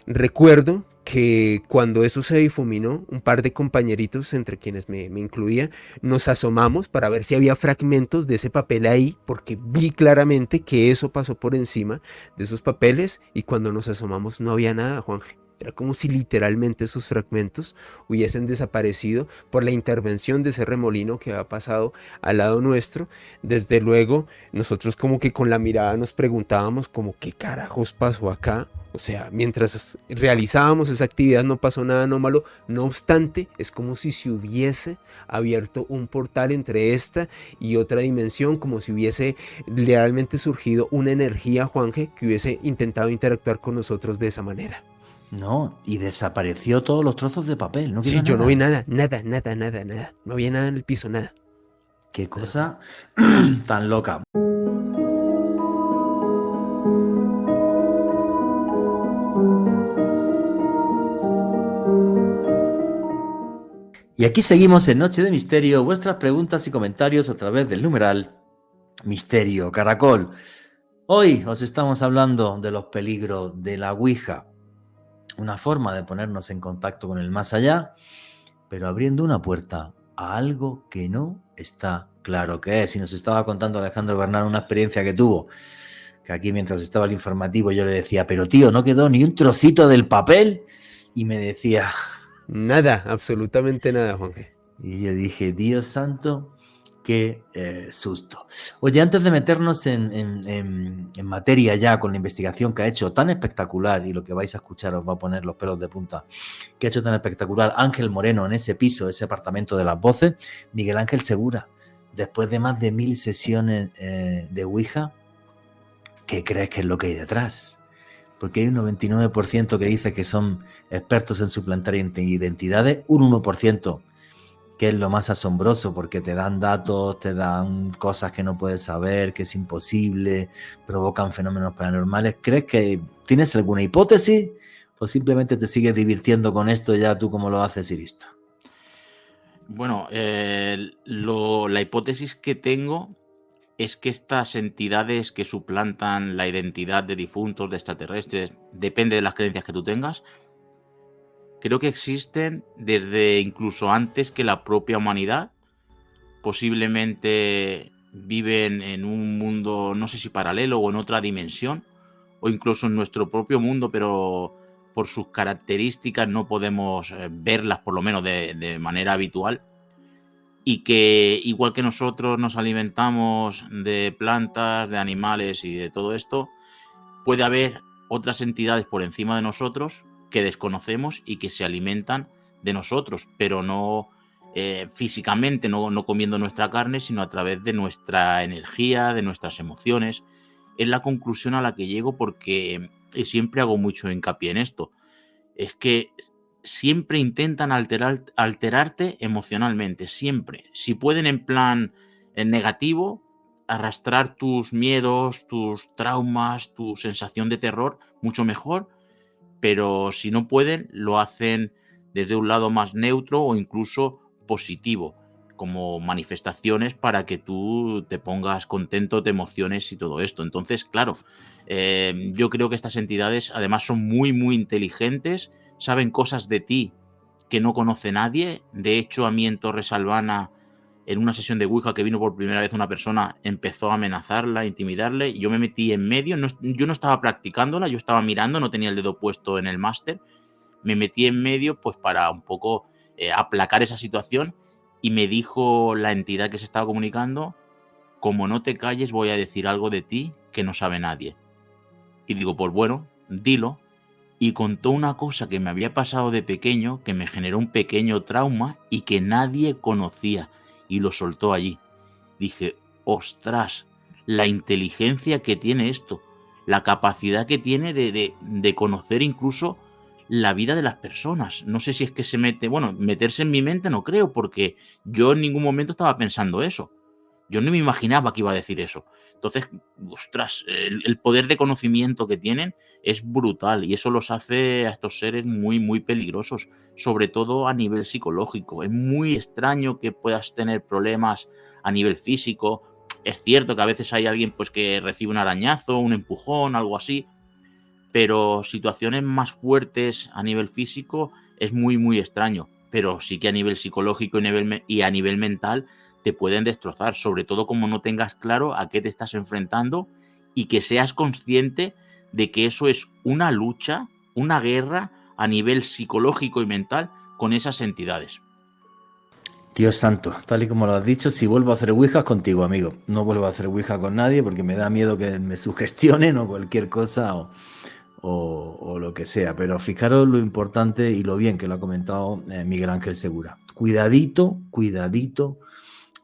S2: Recuerdo que cuando eso se difuminó, un par de compañeritos, entre quienes me incluía, nos asomamos para ver si había fragmentos de ese papel ahí, porque vi claramente que eso pasó por encima de esos papeles, y cuando nos asomamos no había nada, Juanje. Era como si literalmente esos fragmentos hubiesen desaparecido por la intervención de ese remolino que había pasado al lado nuestro. Desde luego, nosotros como que con la mirada nos preguntábamos como ¿qué carajos pasó acá? O sea, mientras realizábamos esa actividad no pasó nada anómalo. No obstante, es como si se hubiese abierto un portal entre esta y otra dimensión, como si hubiese realmente surgido una energía, Juanje, que hubiese intentado interactuar con nosotros de esa manera.
S1: No, y desapareció todos los trozos de papel, no quedó
S2: Sí, yo no vi
S1: nada.
S2: nada. No había nada en el piso, nada.
S1: Qué cosa tan loca. Y aquí seguimos en Noche de Misterio, vuestras preguntas y comentarios a través del numeral Misterio Caracol. Hoy os estamos hablando de los peligros de la Ouija, una forma de ponernos en contacto con el más allá, pero abriendo una puerta a algo que no está claro qué es. Y nos estaba contando Alejandro Bernal una experiencia que tuvo, que aquí mientras estaba el informativo yo le decía, pero tío, no quedó ni un trocito del papel, y me decía...
S2: Nada, absolutamente nada, Juanje.
S1: Y yo dije, Dios santo, qué susto. Oye, antes de meternos en materia ya con la investigación que ha hecho tan espectacular, y lo que vais a escuchar os va a poner los pelos de punta, que ha hecho tan espectacular Ángel Moreno en ese piso, ese apartamento de las voces, Miguel Ángel Segura, después de más de 1000 sesiones de Ouija, ¿qué crees que es lo que hay detrás? Porque hay un 99% que dice que son expertos en suplantar identidades, un 1% que es lo más asombroso, porque te dan datos, te dan cosas que no puedes saber, que es imposible, provocan fenómenos paranormales. ¿Crees que tienes alguna hipótesis o simplemente te sigues divirtiendo con esto ya tú como lo haces y listo?
S4: Bueno, la hipótesis que tengo es que estas entidades que suplantan la identidad de difuntos, de extraterrestres, depende de las creencias que tú tengas, creo que existen desde incluso antes que la propia humanidad. Posiblemente viven en un mundo, no sé si paralelo o en otra dimensión, o incluso en nuestro propio mundo, pero por sus características no podemos verlas, por lo menos de manera habitual. Y que igual que nosotros nos alimentamos de plantas, de animales y de todo esto, puede haber otras entidades por encima de nosotros que desconocemos y que se alimentan de nosotros, pero no físicamente, no comiendo nuestra carne, sino a través de nuestra energía, de nuestras emociones. Es la conclusión a la que llego porque siempre hago mucho hincapié en esto. Es que siempre intentan alterarte emocionalmente, siempre. Si pueden en plan negativo, arrastrar tus miedos, tus traumas, tu sensación de terror, mucho mejor, pero si no pueden, lo hacen desde un lado más neutro o incluso positivo, como manifestaciones para que tú te pongas contento, te emociones y todo esto. Entonces, claro, yo creo que estas entidades además son muy, muy inteligentes, saben cosas de ti que no conoce nadie. De hecho, a mí en Torres Albana, en una sesión de Ouija que vino por primera vez una persona, empezó a amenazarla, a intimidarle, y yo me metí en medio. Yo no estaba practicándola, yo estaba mirando, no tenía el dedo puesto en el máster. Me metí en medio pues para un poco aplacar esa situación, y me dijo la entidad que se estaba comunicando, como no te calles voy a decir algo de ti que no sabe nadie. Y digo, pues bueno, dilo. Y contó una cosa que me había pasado de pequeño, que me generó un pequeño trauma y que nadie conocía, y lo soltó allí. Dije, ostras, la inteligencia que tiene esto, la capacidad que tiene de conocer incluso la vida de las personas. No sé si es que se mete, bueno, meterse en mi mente no creo, porque yo en ningún momento estaba pensando eso. Yo no me imaginaba que iba a decir eso. Entonces, ostras, el poder de conocimiento que tienen es brutal y eso los hace a estos seres muy, muy peligrosos, sobre todo a nivel psicológico. Es muy extraño que puedas tener problemas a nivel físico. Es cierto que a veces hay alguien pues que recibe un arañazo, un empujón, algo así, pero situaciones más fuertes a nivel físico es muy, muy extraño. Pero sí que a nivel psicológico y a nivel mental te pueden destrozar, sobre todo como no tengas claro a qué te estás enfrentando y que seas consciente de que eso es una lucha, una guerra a nivel psicológico y mental con esas entidades.
S1: Dios santo, tal y como lo has dicho, si vuelvo a hacer ouijas contigo, amigo. No vuelvo a hacer ouija con nadie porque me da miedo que me sugestionen o cualquier cosa o lo que sea. Pero fijaros lo importante y lo bien que lo ha comentado Miguel Ángel Segura. Cuidadito, cuidadito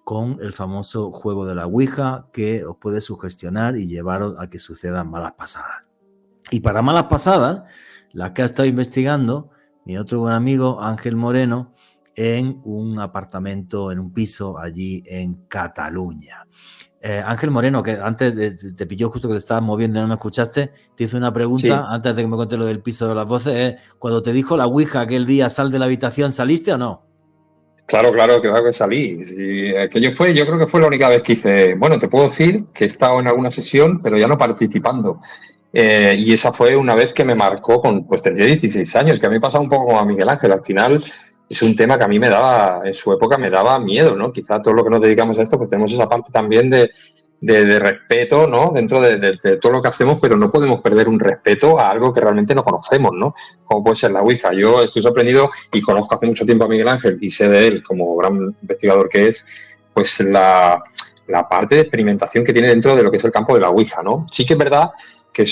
S1: con el famoso juego de la ouija que os puede sugestionar y llevaros a que sucedan malas pasadas. Y para malas pasadas, las que ha estado investigando mi otro buen amigo Ángel Moreno en un apartamento, en un piso allí en Cataluña. Ángel Moreno, que antes te pilló justo que te estabas moviendo y no me escuchaste, te hice una pregunta, sí, antes de que me cuentes lo del piso de las voces, cuando te dijo la ouija aquel día, sal de la habitación, ¿saliste o no?
S3: Claro que salí. Sí, aquello fue, yo creo que fue la única vez que hice, bueno, te puedo decir que he estado en alguna sesión, pero ya no participando. Y esa fue una vez que me marcó pues tendría 16 años, que a mí me pasaba un poco como a Miguel Ángel. Al final es un tema que a mí me daba, en su época me daba miedo, ¿no? Quizá todos los que nos dedicamos a esto, pues tenemos esa parte también de respeto, ¿no? Dentro de todo lo que hacemos, pero no podemos perder un respeto a algo que realmente no conocemos, ¿no? Como puede ser la ouija. Yo estoy sorprendido y conozco hace mucho tiempo a Miguel Ángel y sé de él, como gran investigador que es, pues la parte de experimentación que tiene dentro de lo que es el campo de la ouija, ¿no? Sí que es verdad que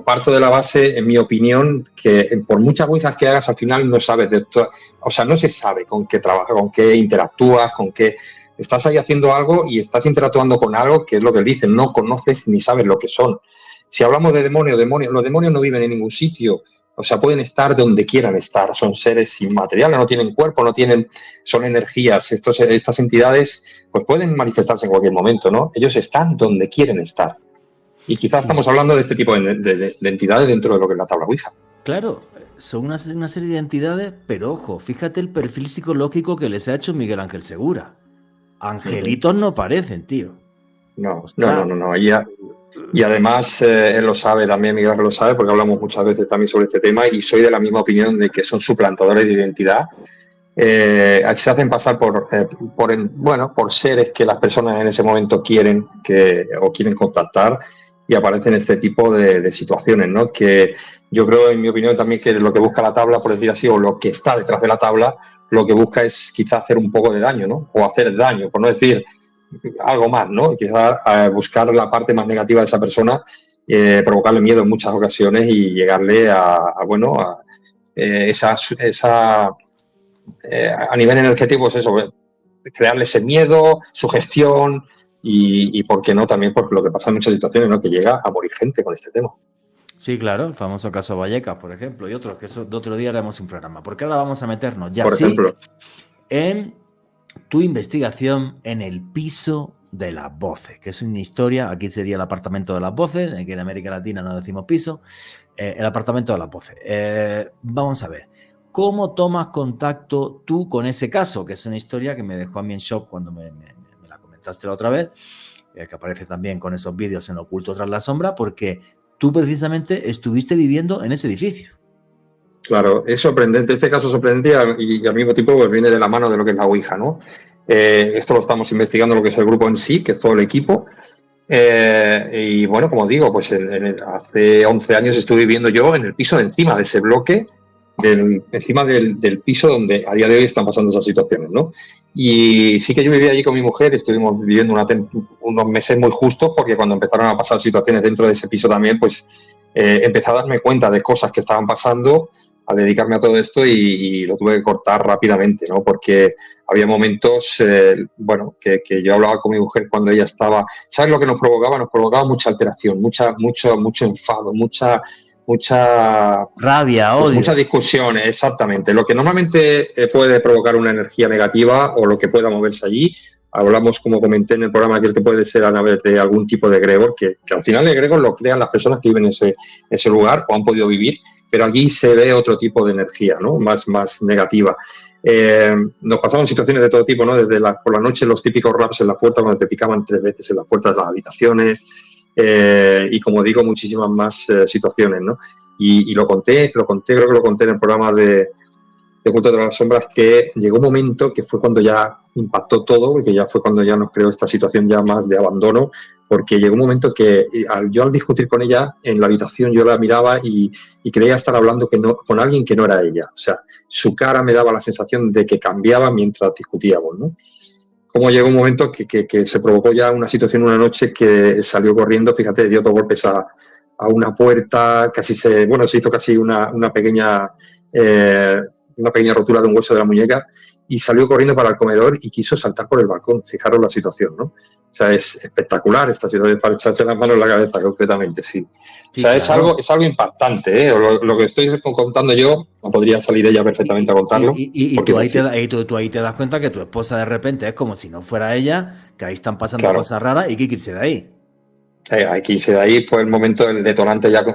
S3: parto de la base, en mi opinión, que por muchas ouijas que hagas, al final no sabes de todo, o sea, no se sabe con qué trabajas, con qué interactúas, con qué... Estás ahí haciendo algo y estás interactuando con algo que es lo que dicen, no conoces ni sabes lo que son. Si hablamos de demonios, los demonios no viven en ningún sitio, o sea, pueden estar donde quieran estar, son seres inmateriales, no tienen cuerpo, son energías, estas entidades pues pueden manifestarse en cualquier momento, ¿no? Ellos están donde quieren estar. Y quizás sí, estamos hablando de este tipo de entidades dentro de lo que es la tabla ouija.
S1: Claro, son una serie de entidades, pero ojo, fíjate el perfil psicológico que les ha hecho Miguel Ángel Segura. Angelitos no parecen, tío.
S3: No. Y además él lo sabe también, Miguel Ángel lo sabe, porque hablamos muchas veces también sobre este tema y soy de la misma opinión de que son suplantadores de identidad. Se hacen pasar por seres que las personas en ese momento quieren contactar y aparecen este tipo de situaciones, ¿no? Que yo creo, en mi opinión, también que lo que busca la tabla, por decir así, o lo que está detrás de la tabla, lo que busca es quizá hacer un poco de daño, ¿no? O hacer daño, por no decir algo más, ¿no? Quizá buscar la parte más negativa de esa persona, provocarle miedo en muchas ocasiones y llegarle a nivel energético, pues eso, crearle ese miedo, sugestión y ¿por qué no? También por lo que pasa en muchas situaciones, ¿no? Que llega a morir gente con este tema.
S1: Sí, claro, el famoso caso Vallecas, por ejemplo, y otros, que eso de otro día haremos un programa. Porque ahora vamos a meternos ya
S3: por ejemplo,
S1: en tu investigación en el piso de las voces, que es una historia, aquí sería el apartamento de las voces, aquí en América Latina no decimos piso, el apartamento de las voces. Vamos a ver, ¿cómo tomas contacto tú con ese caso? Que es una historia que me dejó a mí en shock cuando me la comentaste la otra vez, que aparece también con esos vídeos en Oculto tras la sombra, porque tú precisamente estuviste viviendo en ese edificio.
S3: Claro, es sorprendente, este caso es sorprendente y al mismo tiempo pues viene de la mano de lo que es la ouija, ¿no? Esto lo estamos investigando, lo que es el grupo en sí, que es todo el equipo. Y bueno, como digo, pues hace 11 años estuve viviendo yo en el piso de encima de ese bloque, encima del piso donde a día de hoy están pasando esas situaciones, ¿no? Y sí que yo vivía allí con mi mujer, estuvimos viviendo unos meses muy justos, porque cuando empezaron a pasar situaciones dentro de ese piso también, pues empecé a darme cuenta de cosas que estaban pasando dedicarme a todo esto y lo tuve que cortar rápidamente, ¿no? Porque había momentos, bueno, que yo hablaba con mi mujer cuando ella estaba... ¿Sabes lo que nos provocaba? Nos provocaba mucha alteración, mucho enfado, muchas
S1: Rabia, odio.
S3: discusiones, exactamente. Lo que normalmente puede provocar una energía negativa o lo que pueda moverse allí, hablamos, como comenté en el programa, que puede ser a través de algún tipo de egregor, que al final el egregor lo crean las personas que viven en ese lugar o han podido vivir, pero aquí se ve otro tipo de energía, ¿no? Más negativa. Nos pasaban situaciones de todo tipo, ¿no? Desde por la noche los típicos raps en la puerta, cuando te picaban 3 veces en las puertas de las habitaciones, y como digo, muchísimas más situaciones, ¿no? Y lo conté, creo que lo conté en el programa de Culto de las Sombras, que llegó un momento que fue cuando ya impactó todo, porque ya fue cuando ya nos creó esta situación ya más de abandono, porque llegó un momento que yo al discutir con ella en la habitación, yo la miraba y creía estar hablando con alguien que no era ella. O sea, su cara me daba la sensación de que cambiaba mientras discutíamos, ¿no? Como llegó un momento que se provocó ya una situación una noche que salió corriendo, fíjate, dio 2 golpes a una puerta, se hizo casi una pequeña rotura de un hueso de la muñeca y salió corriendo para el comedor y quiso saltar por el balcón. Fijaros la situación, ¿no? O sea, es espectacular esta situación para echarse las manos en la cabeza, completamente, sí. O sea, claro. es algo impactante, ¿eh? Lo que estoy contando yo, no podría salir ella perfectamente a contarlo.
S1: Y tú ahí te das cuenta que tu esposa de repente es como si no fuera ella, que ahí están pasando cosas raras y que hay que irse de ahí.
S3: Hay que irse de ahí, fue el momento del detonante ya,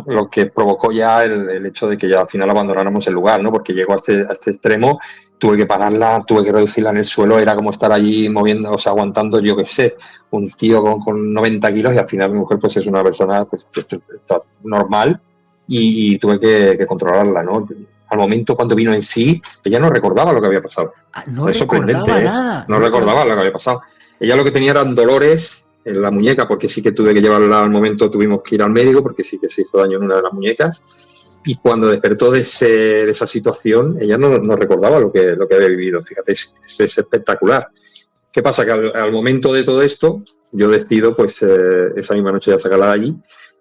S3: lo que provocó ya el hecho de que ya al final abandonáramos el lugar, ¿no? Porque llegó a este extremo, tuve que pararla, tuve que reducirla en el suelo, era como estar allí moviendo, o sea, aguantando, yo qué sé, un tío con 90 kilos y al final mi mujer pues es una persona pues normal y tuve que controlarla, ¿no? Al momento cuando vino en sí, ella no recordaba lo que había pasado.
S1: No recordaba nada.
S3: No recordaba lo que había pasado. Ella lo que tenía eran dolores en la muñeca, porque sí que tuve que llevarla al momento, tuvimos que ir al médico porque sí que se hizo daño en una de las muñecas, y cuando despertó de esa situación ella no recordaba lo que había vivido. Fíjate, es espectacular. ¿Qué pasa? Que al momento de todo esto yo decido pues esa misma noche ya sacarla de allí,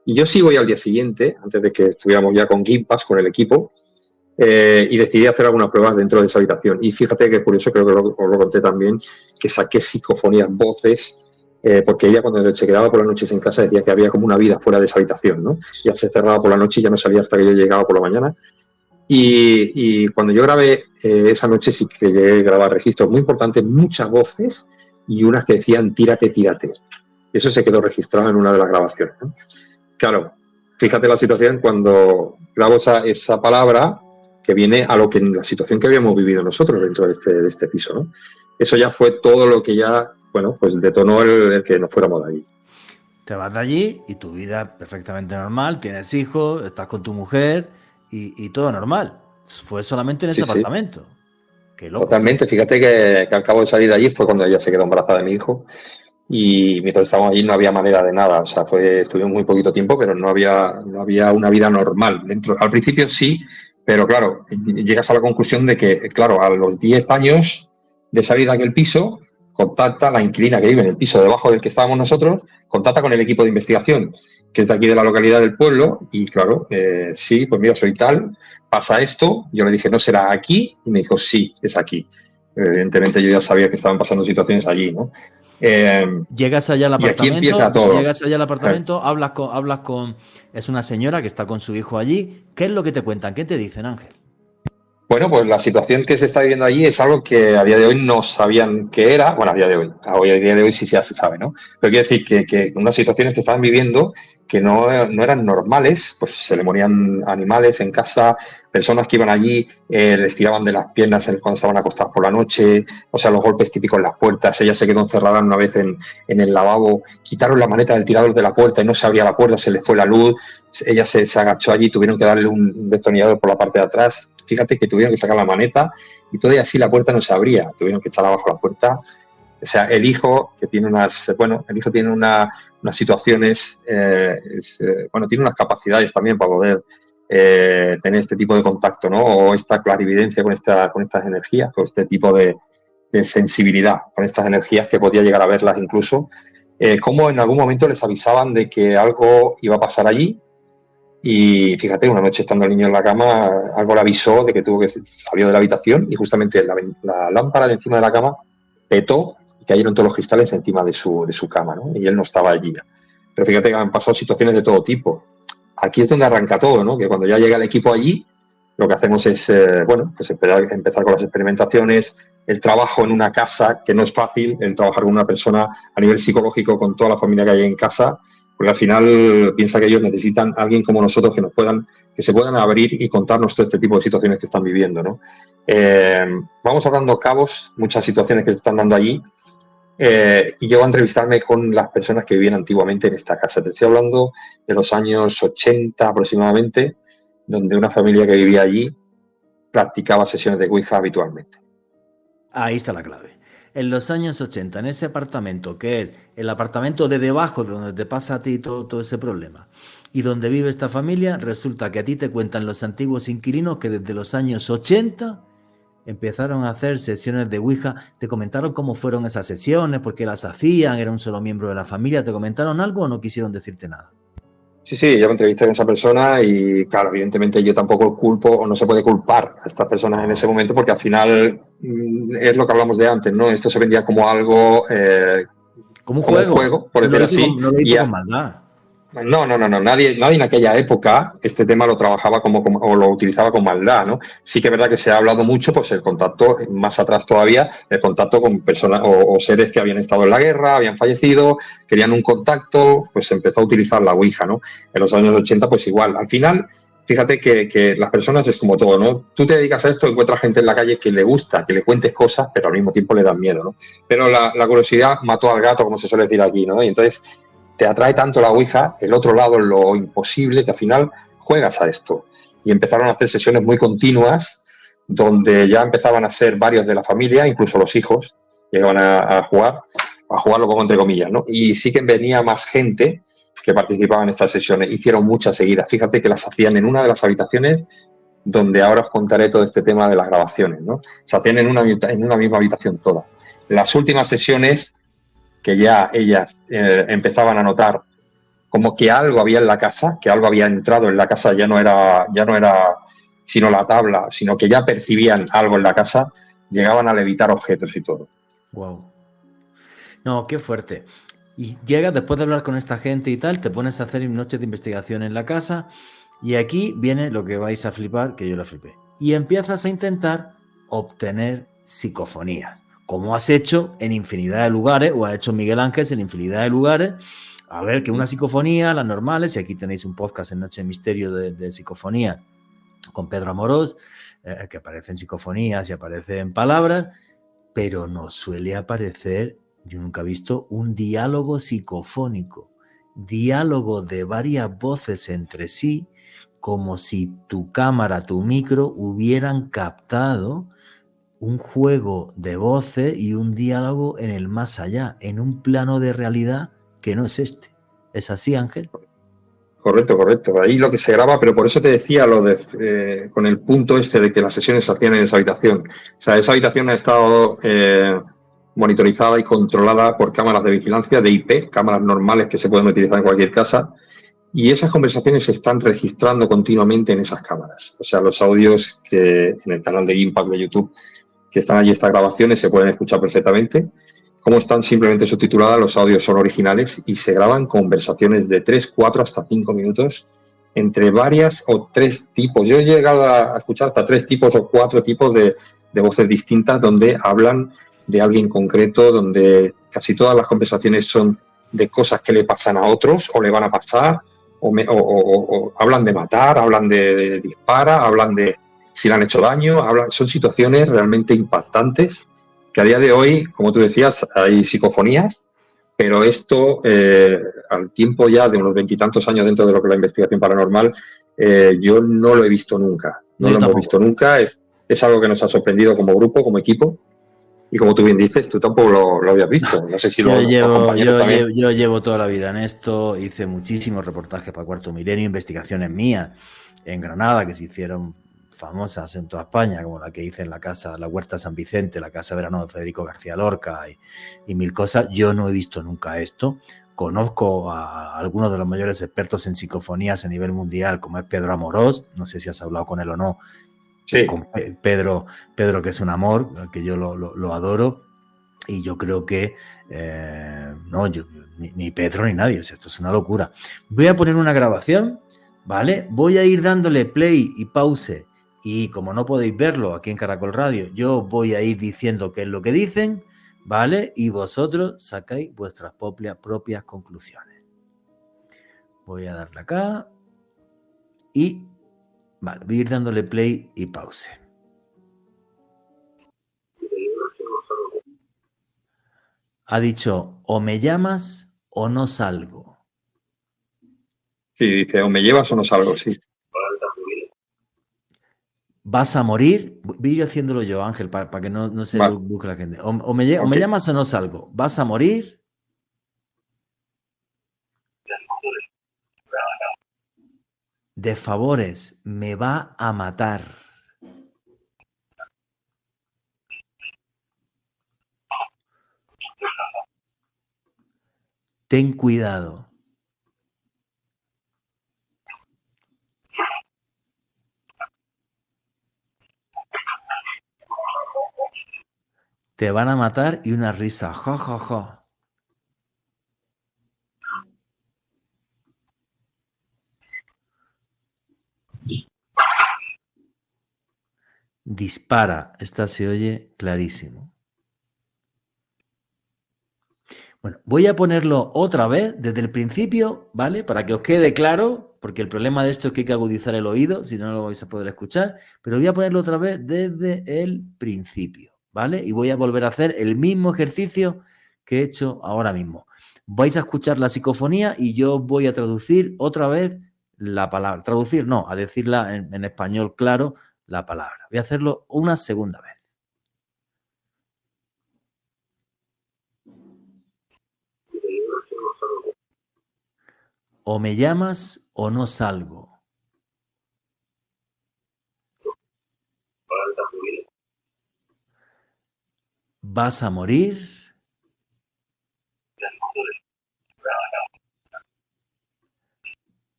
S3: y yo sí voy al día siguiente, antes de que estuviéramos ya con Gimpass, con el equipo, y decidí hacer algunas pruebas dentro de esa habitación. Y fíjate que curioso, creo que os lo conté también, que saqué psicofonías, voces, porque ella cuando se quedaba por las noches en casa decía que había como una vida fuera de esa habitación, ¿no? Ya se cerraba por la noche y ya no salía hasta que yo llegaba por la mañana. Y cuando yo grabé esa noche sí que llegué a grabar registros muy importantes, muchas voces y unas que decían tírate, tírate. Eso se quedó registrado en una de las grabaciones, ¿no? Claro, fíjate la situación cuando grabo esa palabra que viene a la situación que habíamos vivido nosotros dentro de este piso, ¿no? Eso ya fue todo lo que ya, pues detonó el que nos fuéramos de allí.
S1: Te vas de allí y tu vida perfectamente normal, tienes hijos, estás con tu mujer y todo normal. Fue solamente en ese apartamento. Qué loco.
S3: Totalmente, fíjate que al cabo de salir de allí fue cuando ella se quedó embarazada de mi hijo. Y mientras estábamos allí no había manera de nada, o sea, estuvimos muy poquito tiempo, pero no había una vida normal dentro. Al principio sí, pero claro, llegas a la conclusión de que, claro, a los 10 años de salir de aquel piso, contacta la inquilina que vive en el piso debajo del que estábamos nosotros, contacta con el equipo de investigación, que es de aquí de la localidad del pueblo, y claro, sí, pues mira, soy tal, pasa esto, yo le dije, ¿no será aquí? Y me dijo, sí, es aquí. Evidentemente yo ya sabía que estaban pasando situaciones allí, ¿no?
S1: Llegas allá al apartamento,
S3: y aquí empieza todo.
S1: Llegas allá al apartamento, hablas con es una señora que está con su hijo allí. ¿Qué es lo que te cuentan? ¿Qué te dicen, Ángel?
S3: Bueno, pues la situación que se está viviendo allí es algo que a día de hoy no sabían qué era. Bueno, a día de hoy sí se sabe, ¿no? Pero quiero decir que unas situaciones que estaban viviendo que no eran normales, pues se le morían animales en casa, personas que iban allí, les tiraban de las piernas cuando estaban acostadas por la noche, o sea, los golpes típicos en las puertas. Ella se quedó encerrada una vez en el lavabo, quitaron la maneta del tirador de la puerta y no se abría la puerta, se le fue la luz, ella se agachó allí, tuvieron que darle un destornillador por la parte de atrás. Fíjate que tuvieron que sacar la maneta y todavía así la puerta no se abría, tuvieron que echar abajo la puerta. O sea, el hijo, que tiene unas situaciones, tiene unas capacidades también para poder tener este tipo de contacto, ¿no? O esta clarividencia con estas energías, con este tipo de sensibilidad con estas energías, que podía llegar a verlas incluso, como en algún momento les avisaban de que algo iba a pasar allí, Y fíjate, una noche estando el niño en la cama, algo le avisó de que salió de la habitación y justamente la lámpara de encima de la cama petó y cayeron todos los cristales encima de su cama, ¿no? Y él no estaba allí. Pero fíjate que han pasado situaciones de todo tipo. Aquí es donde arranca todo, ¿no? Que cuando ya llega el equipo allí, lo que hacemos es, pues empezar con las experimentaciones, el trabajo en una casa, que no es fácil, el trabajar con una persona a nivel psicológico, con toda la familia que hay en casa, porque al final piensa que ellos necesitan a alguien como nosotros que se puedan abrir y contarnos todo este tipo de situaciones que están viviendo, ¿no? Vamos dando cabos, muchas situaciones que se están dando allí, y llego a entrevistarme con las personas que vivían antiguamente en esta casa. Te estoy hablando de los años 80 aproximadamente, donde una familia que vivía allí practicaba sesiones de Ouija habitualmente.
S1: Ahí está la clave. En los años 80, en ese apartamento, que es el apartamento de debajo de donde te pasa a ti todo ese problema, y donde vive esta familia, resulta que a ti te cuentan los antiguos inquilinos que desde los años 80 empezaron a hacer sesiones de Ouija. ¿Te comentaron cómo fueron esas sesiones? ¿Por qué las hacían? ¿Era un solo miembro de la familia? ¿Te comentaron algo o no quisieron decirte nada?
S3: Sí, yo me entrevisté con esa persona y, claro, evidentemente yo tampoco culpo o no se puede culpar a estas personas en ese momento porque al final es lo que hablamos de antes, ¿no? Esto se vendía como algo...
S1: como un juego,
S3: por decir así.
S1: No lo hizo con maldad.
S3: No. Nadie en aquella época este tema lo trabajaba o lo utilizaba con maldad, ¿no? Sí que es verdad que se ha hablado mucho, pues el contacto, más atrás todavía, el contacto con personas o seres que habían estado en la guerra, habían fallecido, querían un contacto, pues se empezó a utilizar la Ouija, ¿no? En los años 80, pues igual. Al final, fíjate que las personas es como todo, ¿no? Tú te dedicas a esto, encuentras gente en la calle que le gusta, que le cuentes cosas, pero al mismo tiempo le dan miedo, ¿no? Pero la curiosidad mató al gato, como se suele decir aquí, ¿no? Y entonces te atrae tanto la Ouija, el otro lado, lo imposible, que al final juegas a esto. Y empezaron a hacer sesiones muy continuas, donde ya empezaban a ser varios de la familia, incluso los hijos, llegaban a jugarlo como entre comillas, ¿no? Y sí que venía más gente que participaba en estas sesiones. Hicieron muchas seguidas. Fíjate que las hacían en una de las habitaciones donde ahora os contaré todo este tema de las grabaciones, ¿no? Se hacían en una misma habitación todas. Las últimas sesiones, que ya ellas empezaban a notar como que algo había en la casa, que algo había entrado en la casa, ya no era sino la tabla, sino que ya percibían algo en la casa, llegaban a levitar objetos y todo.
S1: Wow. No, qué fuerte. Y llegas después de hablar con esta gente y tal, te pones a hacer noches de investigación en la casa y aquí viene lo que vais a flipar, que yo la flipé. Y empiezas a intentar obtener psicofonías, como has hecho en infinidad de lugares, o ha hecho Miguel Ángel en infinidad de lugares. A ver, que una psicofonía, las normales, y aquí tenéis un podcast en Noche de Misterio de psicofonía con Pedro Amorós, que aparecen psicofonías y aparecen palabras, pero no suele aparecer, yo nunca he visto, un diálogo psicofónico, diálogo de varias voces entre sí, como si tu cámara, tu micro hubieran captado un juego de voces y un diálogo en el más allá, en un plano de realidad que no es este. ¿Es así, Ángel?
S3: Correcto. Ahí lo que se graba, pero por eso te decía lo de con el punto este de que las sesiones se hacían en esa habitación. O sea, esa habitación ha estado monitorizada y controlada por cámaras de vigilancia de IP, cámaras normales que se pueden utilizar en cualquier casa, y esas conversaciones se están registrando continuamente en esas cámaras. O sea, los audios que en el canal de Impact de YouTube que están allí, estas grabaciones, se pueden escuchar perfectamente. Como están simplemente subtituladas, los audios son originales y se graban conversaciones de 3, 4 hasta 5 minutos entre varias o 3 tipos. Yo he llegado a escuchar hasta 3 tipos o 4 tipos de voces distintas donde hablan de alguien concreto, donde casi todas las conversaciones son de cosas que le pasan a otros o le van a pasar, o hablan de matar, hablan de disparar, hablan de si le han hecho daño, son situaciones realmente impactantes que a día de hoy, como tú decías, hay psicofonías, pero esto, al tiempo ya de unos 20 y tantos años dentro de lo que es la investigación paranormal, yo no lo he visto nunca. No lo hemos visto nunca. Es algo que nos ha sorprendido como grupo, como equipo. Y como tú bien dices, tú tampoco lo habías visto. No sé si
S1: yo llevo toda la vida en esto. Hice muchísimos reportajes para Cuarto Milenio, investigaciones mías en Granada que se hicieron famosas en toda España, como la que hice en la Huerta San Vicente, la Casa Verano de Federico García Lorca y mil cosas. Yo no he visto nunca esto. conozco a algunos de los mayores expertos en psicofonías a nivel mundial, como es Pedro Amorós, no sé si has hablado con él o no.
S3: Sí.
S1: Con Pedro, que es un amor, que yo lo adoro, y yo creo que ni Pedro ni nadie, esto es una locura. Voy a poner una grabación, ¿vale? Voy a ir dándole play y pause, y como no podéis verlo aquí en Caracol Radio, yo voy a ir diciendo qué es lo que dicen, ¿vale? Y vosotros sacáis vuestras propias conclusiones. Voy a darle acá y vale, voy a ir dándole play y pause. Ha dicho, o me llamas o no salgo.
S3: Sí, dice, o me llevas o no salgo, sí.
S1: Vas a morir. Voy a ir haciéndolo yo, Ángel, para que no se
S3: Vale.
S1: busque la gente. O me llamas o no salgo. Vas a morir. De favores, me va a matar. Ten cuidado. Te van a matar y una risa. Ja, ja, ja. Dispara. Esta se oye clarísimo. Bueno, voy a ponerlo otra vez desde el principio, ¿vale? Para que os quede claro, porque el problema de esto es que hay que agudizar el oído, si no, no lo vais a poder escuchar, pero voy a ponerlo otra vez desde el principio, ¿vale? Y voy a volver a hacer el mismo ejercicio que he hecho ahora mismo. Vais a escuchar la psicofonía y yo voy a traducir otra vez la palabra. Traducir no, a decirla en español claro la palabra. Voy a hacerlo una segunda vez. O me llamas o no salgo. Vas a morir.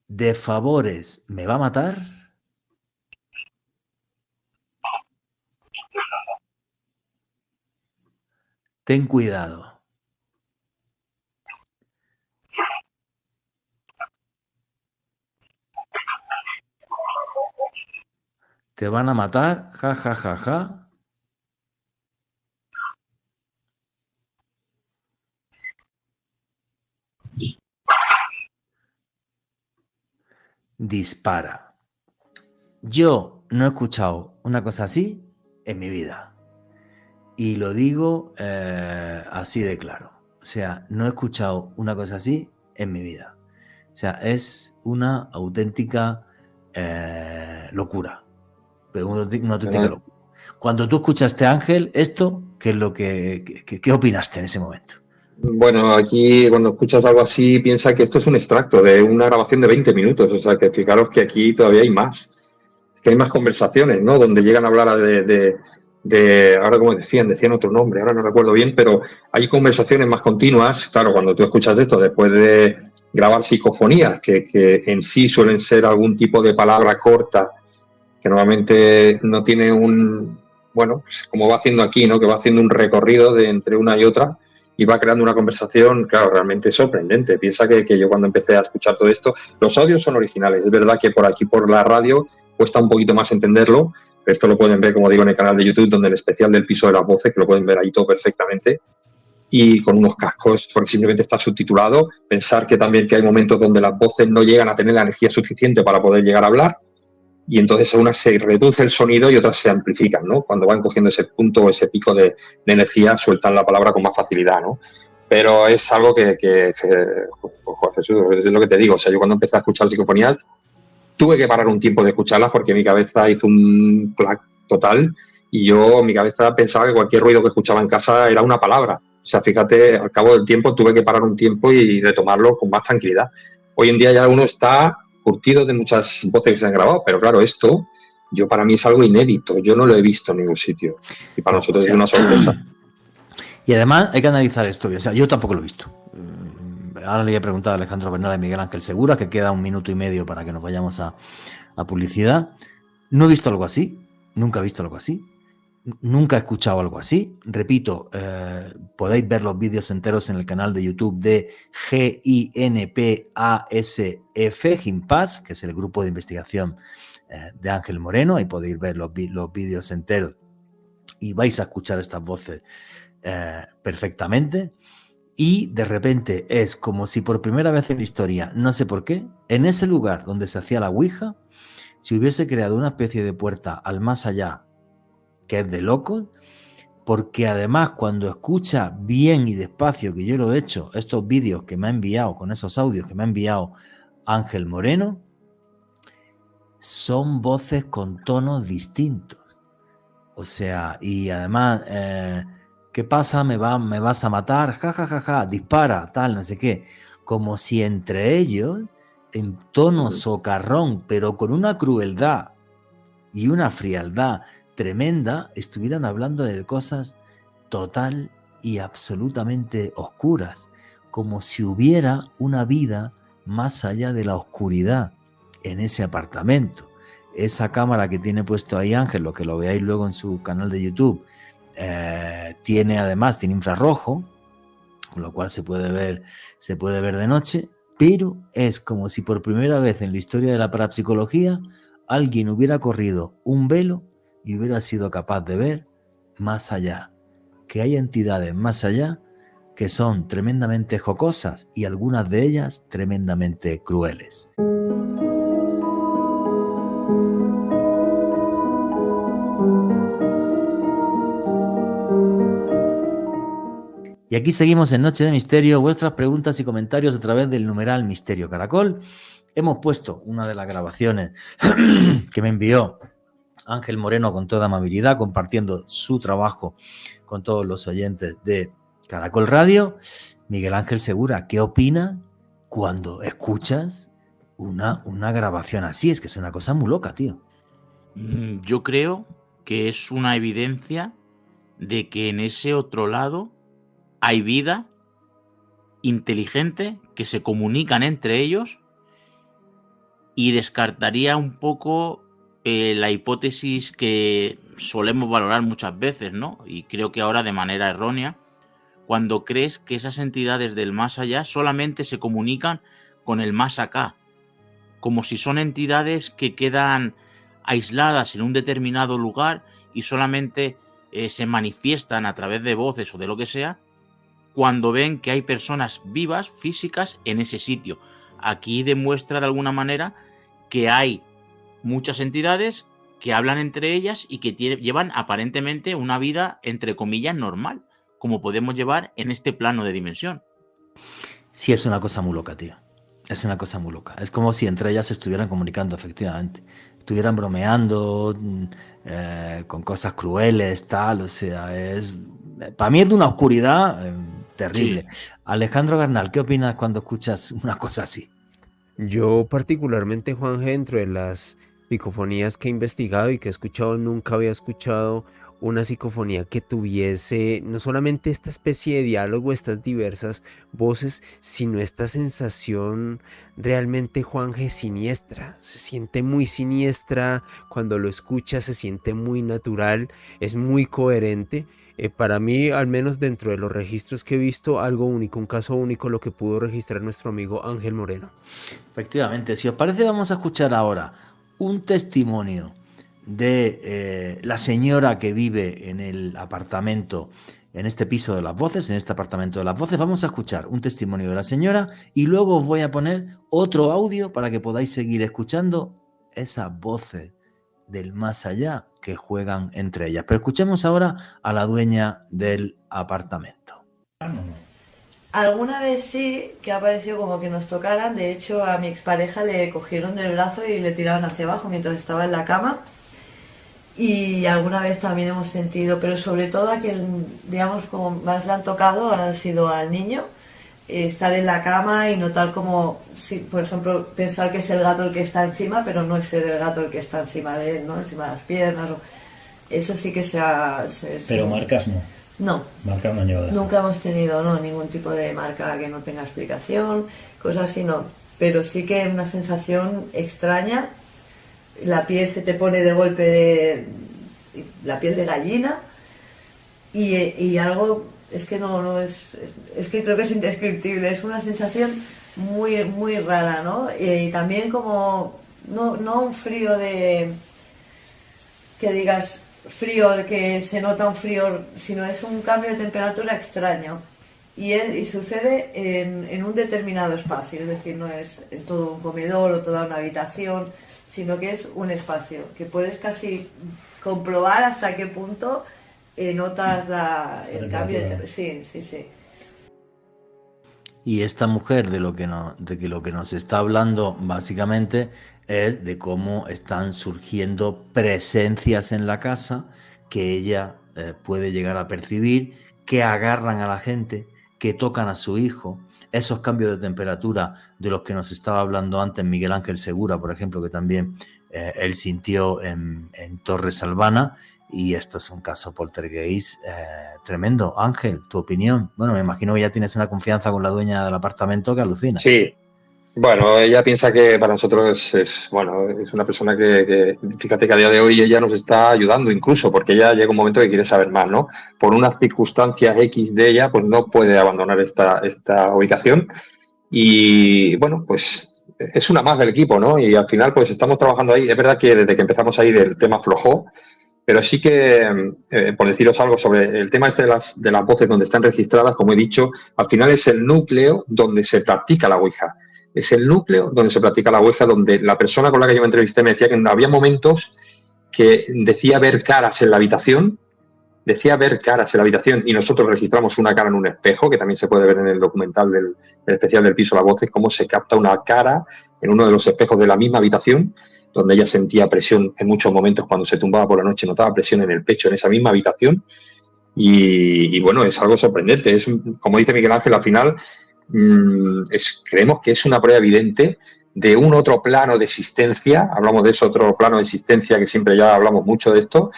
S1: De favores, ¿me va a matar? Ten cuidado. Te van a matar, ja, ja, ja, ja. Dispara. Yo no he escuchado una cosa así en mi vida. Y lo digo así de claro. O sea, no he escuchado una cosa así en mi vida. O sea, es una auténtica locura. Pero una auténtica locura. Cuando tú escuchaste, Ángel, esto, ¿qué es lo qué opinaste en ese momento?
S3: Bueno, aquí cuando escuchas algo así, piensa que esto es un extracto de una grabación de 20 minutos. O sea, que fijaros que aquí todavía hay más. Que hay más conversaciones, ¿no? Donde llegan a hablar ahora como decían otro nombre, ahora no recuerdo bien, pero hay conversaciones más continuas. Claro, cuando tú escuchas esto, después de grabar psicofonías, que en sí suelen ser algún tipo de palabra corta, que normalmente no tiene bueno, pues como va haciendo aquí, ¿no? Que va haciendo un recorrido de entre una y otra y va creando una conversación, claro, realmente sorprendente. Piensa que yo cuando empecé a escuchar todo esto, los audios son originales. Es verdad que por aquí, por la radio, cuesta un poquito más entenderlo. Esto lo pueden ver, como digo, en el canal de YouTube, donde el especial del piso de las voces, que lo pueden ver ahí todo perfectamente, y con unos cascos, porque simplemente está subtitulado. Pensar que también que hay momentos donde las voces no llegan a tener la energía suficiente para poder llegar a hablar, y entonces unas se reduce el sonido y otras se amplifican, ¿no? Cuando van cogiendo ese punto o ese pico de energía, sueltan la palabra con más facilidad, ¿no? Pero es algo que Jesús, es lo que te digo. O sea, yo cuando empecé a escuchar psicofonías, tuve que parar un tiempo de escucharlas porque mi cabeza hizo un clac total y mi cabeza pensaba que cualquier ruido que escuchaba en casa era una palabra. O sea, fíjate, al cabo del tiempo tuve que parar un tiempo y retomarlo con más tranquilidad. Hoy en día ya uno está curtido de muchas voces que se han grabado, pero claro, esto para mí es algo inédito. Yo no lo he visto en ningún sitio y para nosotros es una sorpresa.
S1: Y además hay que analizar esto. O sea, yo tampoco lo he visto. ahora le he preguntado a Alejandro Bernal y Miguel Ángel Segura, que queda 1 minuto y medio para que nos vayamos a publicidad. No he visto algo así, nunca he visto algo así, nunca he escuchado algo así. Repito, podéis ver los vídeos enteros en el canal de YouTube de GINPASF, GINPAS, que es el grupo de investigación de Ángel Moreno. Ahí podéis ver los vídeos enteros y vais a escuchar estas voces perfectamente. Y de repente es como si por primera vez en la historia, no sé por qué, en ese lugar donde se hacía la ouija, se hubiese creado una especie de puerta al más allá que es de locos, porque además cuando escucha bien y despacio, que yo lo he hecho, estos vídeos que me ha enviado, con esos audios que me ha enviado Ángel Moreno, son voces con tonos distintos. O sea, y además, ¿qué pasa? ¿Me vas a matar? Ja, ja, ja, ja, dispara, tal, no sé qué. Como si entre ellos, en tono socarrón, pero con una crueldad y una frialdad tremenda, estuvieran hablando de cosas total y absolutamente oscuras, como si hubiera una vida más allá de la oscuridad en ese apartamento. Esa cámara que tiene puesto ahí Ángel, lo que lo veáis luego en su canal de YouTube, tiene infrarrojo, con lo cual se puede ver de noche, pero es como si por primera vez en la historia de la parapsicología alguien hubiera corrido un velo y hubiera sido capaz de ver más allá, que hay entidades más allá que son tremendamente jocosas y algunas de ellas tremendamente crueles. Y aquí seguimos en Noche de Misterio, vuestras preguntas y comentarios a través del numeral Misterio Caracol. Hemos puesto una de las grabaciones que me envió Ángel Moreno con toda amabilidad, compartiendo su trabajo con todos los oyentes de Caracol Radio. Miguel Ángel Segura, ¿qué opina cuando escuchas una grabación así? Es que es una cosa muy loca, tío.
S4: Yo creo que es una evidencia de que en ese otro lado hay vida inteligente, que se comunican entre ellos, y descartaría un poco la hipótesis que solemos valorar muchas veces, ¿no? Y creo que ahora de manera errónea, cuando crees que esas entidades del más allá solamente se comunican con el más acá, como si son entidades que quedan aisladas en un determinado lugar y solamente se manifiestan a través de voces o de lo que sea, cuando ven que hay personas vivas, físicas, en ese sitio. Aquí demuestra de alguna manera que hay muchas entidades que hablan entre ellas y que llevan aparentemente una vida, entre comillas, normal, como podemos llevar en este plano de dimensión.
S1: Sí, es una cosa muy loca, tío. Es una cosa muy loca. Es como si entre ellas se estuvieran comunicando, efectivamente. Estuvieran bromeando con cosas crueles, tal. O sea, para mí es de una oscuridad terrible. Sí. Alejandro Bernal, ¿qué opinas cuando escuchas una cosa así?
S2: Yo particularmente, Juanje, dentro de las psicofonías que he investigado y que he escuchado, nunca había escuchado una psicofonía que tuviese no solamente esta especie de diálogo, estas diversas voces, sino esta sensación realmente, Juanje, siniestra. Se siente muy siniestra, cuando lo escuchas se siente muy natural, es muy coherente. Para mí, al menos dentro de los registros que he visto, algo único, un caso único, lo que pudo registrar nuestro amigo Ángel Moreno.
S1: Efectivamente, si os parece, vamos a escuchar ahora un testimonio de la señora que vive en el apartamento, en este piso de las voces, en este apartamento de las voces. Vamos a escuchar un testimonio de la señora y luego os voy a poner otro audio para que podáis seguir escuchando esas voces del más allá que juegan entre ellas. Pero escuchemos ahora a la dueña del apartamento.
S5: Alguna vez sí que ha parecido como que nos tocaran. De hecho, a mi expareja le cogieron del brazo y le tiraron hacia abajo mientras estaba en la cama. Y alguna vez también hemos sentido, pero sobre todo a quien, digamos, como más le han tocado ha sido al niño, estar en la cama y notar como, si, por ejemplo, pensar que es el gato el que está encima, pero no es el gato el que está encima de él, ¿no? Encima de las piernas. Eso sí que se ha...
S6: Pero marcas no.
S5: No,
S1: Marca no han llegado.
S5: nunca hemos tenido ningún tipo de marca que no tenga explicación, cosas así no. Pero sí que una sensación extraña, la piel se te pone de golpe la piel de gallina y algo, es que no es que creo que es indescriptible, es una sensación muy, muy rara, ¿no? Y también como, no un frío que digas frío, que se nota un frío, sino es un cambio de temperatura extraño. Y sucede en un determinado espacio, es decir, no es en todo un comedor o toda una habitación, sino que es un espacio, que puedes casi comprobar hasta qué punto notas el cambio de... Sí.
S1: Y esta mujer de lo que nos está hablando básicamente es de cómo están surgiendo presencias en la casa que ella puede llegar a percibir, que agarran a la gente, que tocan a su hijo. Esos cambios de temperatura de los que nos estaba hablando antes Miguel Ángel Segura, por ejemplo, que también él sintió en Torres Albana. Y esto es un caso poltergeist tremendo. Ángel, tu opinión. Bueno, me imagino que ya tienes una confianza con la dueña del apartamento que alucina.
S3: Sí, bueno, ella piensa que para nosotros es una persona que, fíjate que a día de hoy ella nos está ayudando incluso, porque ella llega un momento que quiere saber más, ¿no? Por unas circunstancias X de ella, pues no puede abandonar esta ubicación y, bueno, pues es una más del equipo, ¿no? Y al final, pues estamos trabajando ahí. Es verdad que desde que empezamos ahí el tema aflojó, pero sí que, por deciros algo sobre el tema este de las voces donde están registradas, como he dicho, al final es el núcleo donde se practica la Ouija. Es el núcleo donde se practica la Ouija, donde la persona con la que yo me entrevisté me decía que había momentos que decía ver caras en la habitación, y nosotros registramos una cara en un espejo, que también se puede ver en el documental del especial del piso Las Voces, cómo se capta una cara en uno de los espejos de la misma habitación, donde ella sentía presión en muchos momentos cuando se tumbaba por la noche, notaba presión en el pecho en esa misma habitación. Y bueno, es algo sorprendente. Es, como dice Miguel Ángel, al final creemos que es una prueba evidente de un otro plano de existencia. Hablamos de ese otro plano de existencia, que siempre ya hablamos mucho de esto,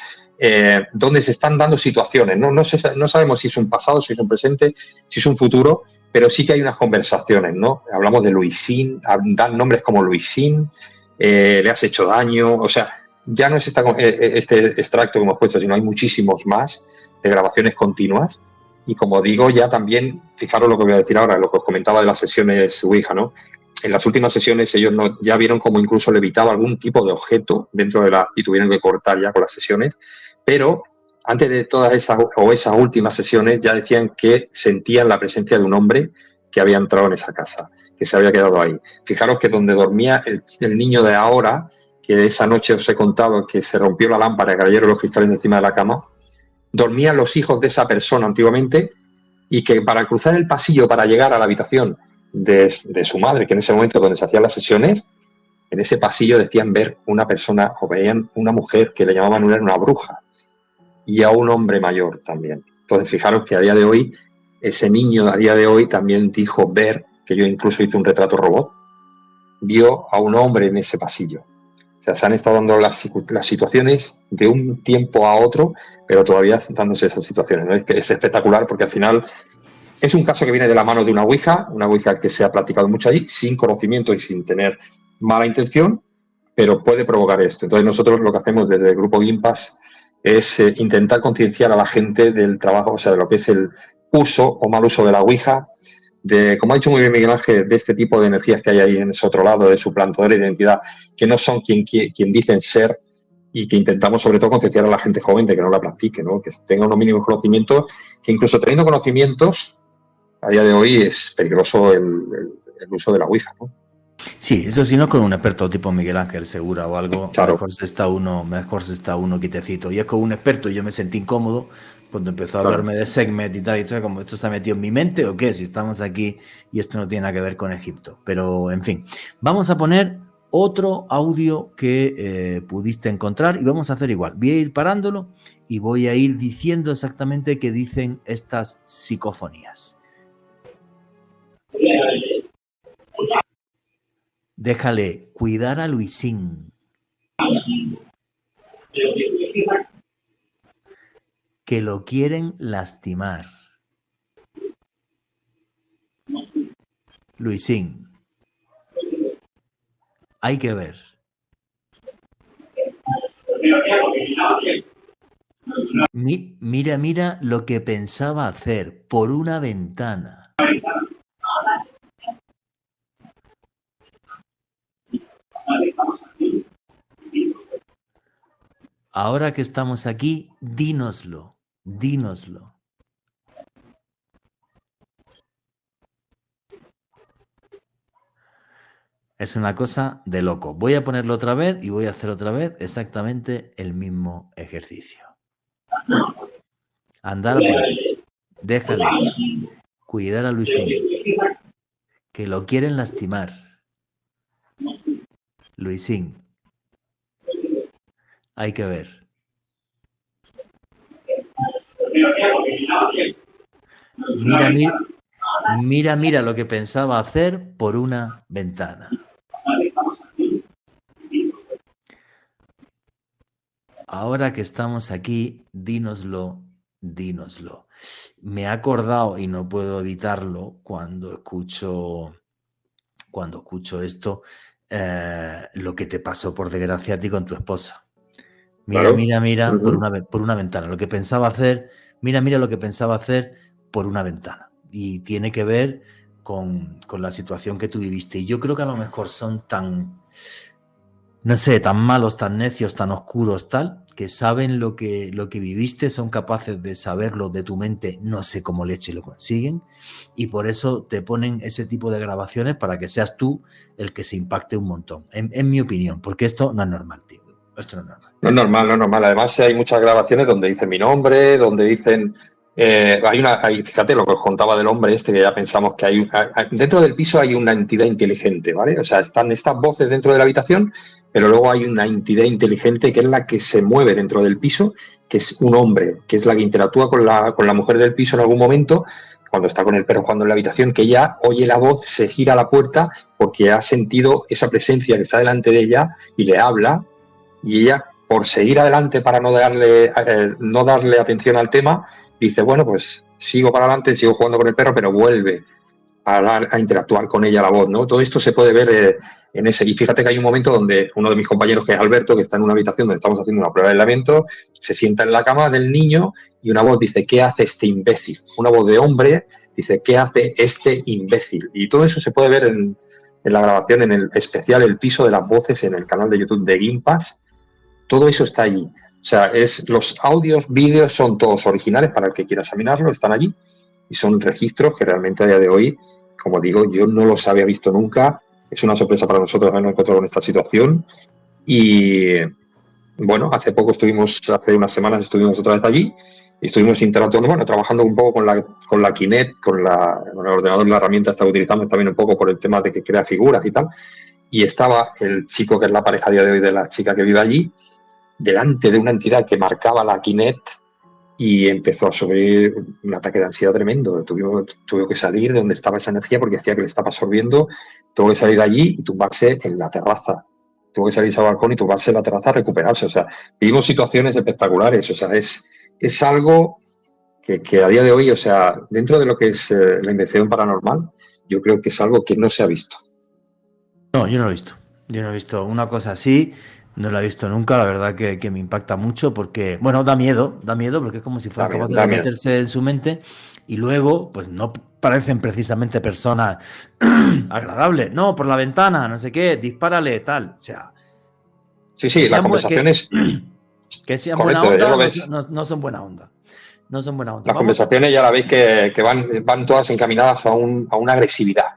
S3: donde se están dando situaciones. No sabemos si es un pasado, si es un presente, si es un futuro, pero sí que hay unas conversaciones, ¿no? Hablamos de Luisín, dan nombres como Luisín, le has hecho daño, o sea, ya no es este extracto que hemos puesto, sino hay muchísimos más de grabaciones continuas. Y como digo, ya también, fijaros lo que voy a decir ahora, lo que os comentaba de las sesiones Ouija, ¿no? En las últimas sesiones ellos ya vieron cómo incluso levitaba algún tipo de objeto dentro y tuvieron que cortar ya con las sesiones, pero antes de todas esas últimas sesiones ya decían que sentían la presencia de un hombre que había entrado en esa casa, que se había quedado ahí. Fijaros que donde dormía el niño de ahora, que esa noche os he contado que se rompió la lámpara y cayeron los cristales encima de la cama, dormían los hijos de esa persona antiguamente, y que para cruzar el pasillo para llegar a la habitación de su madre, que en ese momento donde se hacían las sesiones, en ese pasillo decían ver una persona o veían una mujer que le llamaban una bruja, y a un hombre mayor también. Entonces, fijaros que a día de hoy, ese niño a día de hoy también dijo ver, que yo incluso hice un retrato robot, vio a un hombre en ese pasillo. O sea, se han estado dando las situaciones de un tiempo a otro, pero todavía dándose esas situaciones, ¿no? Es espectacular porque al final es un caso que viene de la mano de una Ouija que se ha practicado mucho allí, sin conocimiento y sin tener mala intención, pero puede provocar esto. Entonces nosotros lo que hacemos desde el grupo Guimpas es intentar concienciar a la gente del trabajo, o sea, de lo que es el uso o mal uso de la Ouija, de, como ha dicho muy bien Miguel Ángel, de este tipo de energías que hay ahí en ese otro lado, de suplantadores de identidad, que no son quien dicen ser, y que intentamos sobre todo concienciar a la gente joven de que no la practique, ¿no? Que tenga unos mínimos conocimientos, que incluso teniendo conocimientos, a día de hoy es peligroso el uso de la Ouija, ¿no?
S1: Sí, eso sí, no con un experto tipo Miguel Ángel Segura o algo,
S3: Claro.
S1: mejor se está uno quietecito. Y es con un experto yo me sentí incómodo cuando empezó a hablarme de Sekhmet y tal, y eso, como esto se ha metido en mi mente o qué, si estamos aquí y esto no tiene nada que ver con Egipto. Pero, en fin, vamos a poner otro audio que pudiste encontrar y vamos a hacer igual. Voy a ir parándolo y voy a ir diciendo exactamente qué dicen estas psicofonías. Déjale cuidar a Luisín. que lo quieren lastimar. Luisín, hay que ver. Mira lo que pensaba hacer por una ventana. Ahora que estamos aquí, dínoslo. Es una cosa de loco. Voy a ponerlo otra vez y voy a hacer otra vez exactamente el mismo ejercicio. Andar por ahí. Déjale. Cuidar a Luisín. Que lo quieren lastimar. Luisín. Hay que ver. Mira lo que pensaba hacer por una ventana. Ahora que estamos aquí, dínoslo. Me he acordado, y no puedo evitarlo, cuando escucho esto, lo que te pasó por desgracia a ti con tu esposa. Mira, por una ventana. Lo que pensaba hacer, mira lo que pensaba hacer por una ventana. Y tiene que ver con la situación que tú viviste. Y yo creo que a lo mejor son tan malos, tan necios, tan oscuros, tal, que saben lo que viviste, son capaces de saberlo de tu mente, no sé cómo leche lo consiguen, y por eso te ponen ese tipo de grabaciones para que seas tú el que se impacte un montón, en mi opinión, porque esto no es normal, tío. Esto no es normal.
S3: No es normal. Además, hay muchas grabaciones donde dicen mi nombre, donde dicen... fíjate lo que os contaba del hombre este, que ya pensamos que dentro del piso hay una entidad inteligente, ¿vale? O sea, están estas voces dentro de la habitación, pero luego hay una entidad inteligente que es la que se mueve dentro del piso, que es un hombre, que es la que interactúa con la mujer del piso en algún momento, cuando está con el perro jugando en la habitación, que ella oye la voz, se gira a la puerta porque ha sentido esa presencia que está delante de ella y le habla, y ella, por seguir adelante para no darle atención al tema, dice, bueno, pues sigo para adelante, sigo jugando con el perro, pero vuelve a interactuar con ella la voz, ¿no? Todo esto se puede ver en ese. Y fíjate que hay un momento donde uno de mis compañeros, que es Alberto, que está en una habitación donde estamos haciendo una prueba de aislamiento, se sienta en la cama del niño y una voz dice, ¿qué hace este imbécil? Una voz de hombre dice, ¿qué hace este imbécil? Y todo eso se puede ver en la grabación, en el especial El piso de las voces, en el canal de YouTube de Gimpass. Todo eso está allí. O sea, los audios, vídeos son todos originales para el que quiera examinarlo, están allí y son registros que realmente a día de hoy, como digo, yo no los había visto nunca. Es una sorpresa para nosotros habernos encontrado con esta situación. Y bueno, hace unas semanas estuvimos otra vez allí y estuvimos interactuando, trabajando un poco con la Kinect, con el ordenador, la herramienta esta que utilizamos también un poco por el tema de que crea figuras y tal. Y estaba el chico que es la pareja a día de hoy de la chica que vive allí, delante de una entidad que marcaba la Kinect, y empezó a sufrir un ataque de ansiedad tremendo. Tuvo que salir de donde estaba esa energía porque decía que le estaba absorbiendo. Tuvo que salir de allí y tumbarse en la terraza. Tuvo que salirse al balcón y tumbarse en la terraza a recuperarse. O sea, vivimos situaciones espectaculares. O sea, es algo que a día de hoy, o sea, dentro de lo que es la investigación paranormal, yo creo que es algo que no se ha visto.
S1: No, yo no lo he visto. Yo no he visto una cosa así. No la he visto nunca, la verdad que me impacta mucho porque, bueno, da miedo porque es como si fuera capaz de meterse en su mente y luego, pues no parecen precisamente personas agradables. No, por la ventana, no sé qué, dispárale, tal. O sea...
S3: Sí, las conversaciones...
S1: Que sean buena onda, no son buena onda. No son buena onda.
S3: Las conversaciones ya la veis que van todas encaminadas a una agresividad.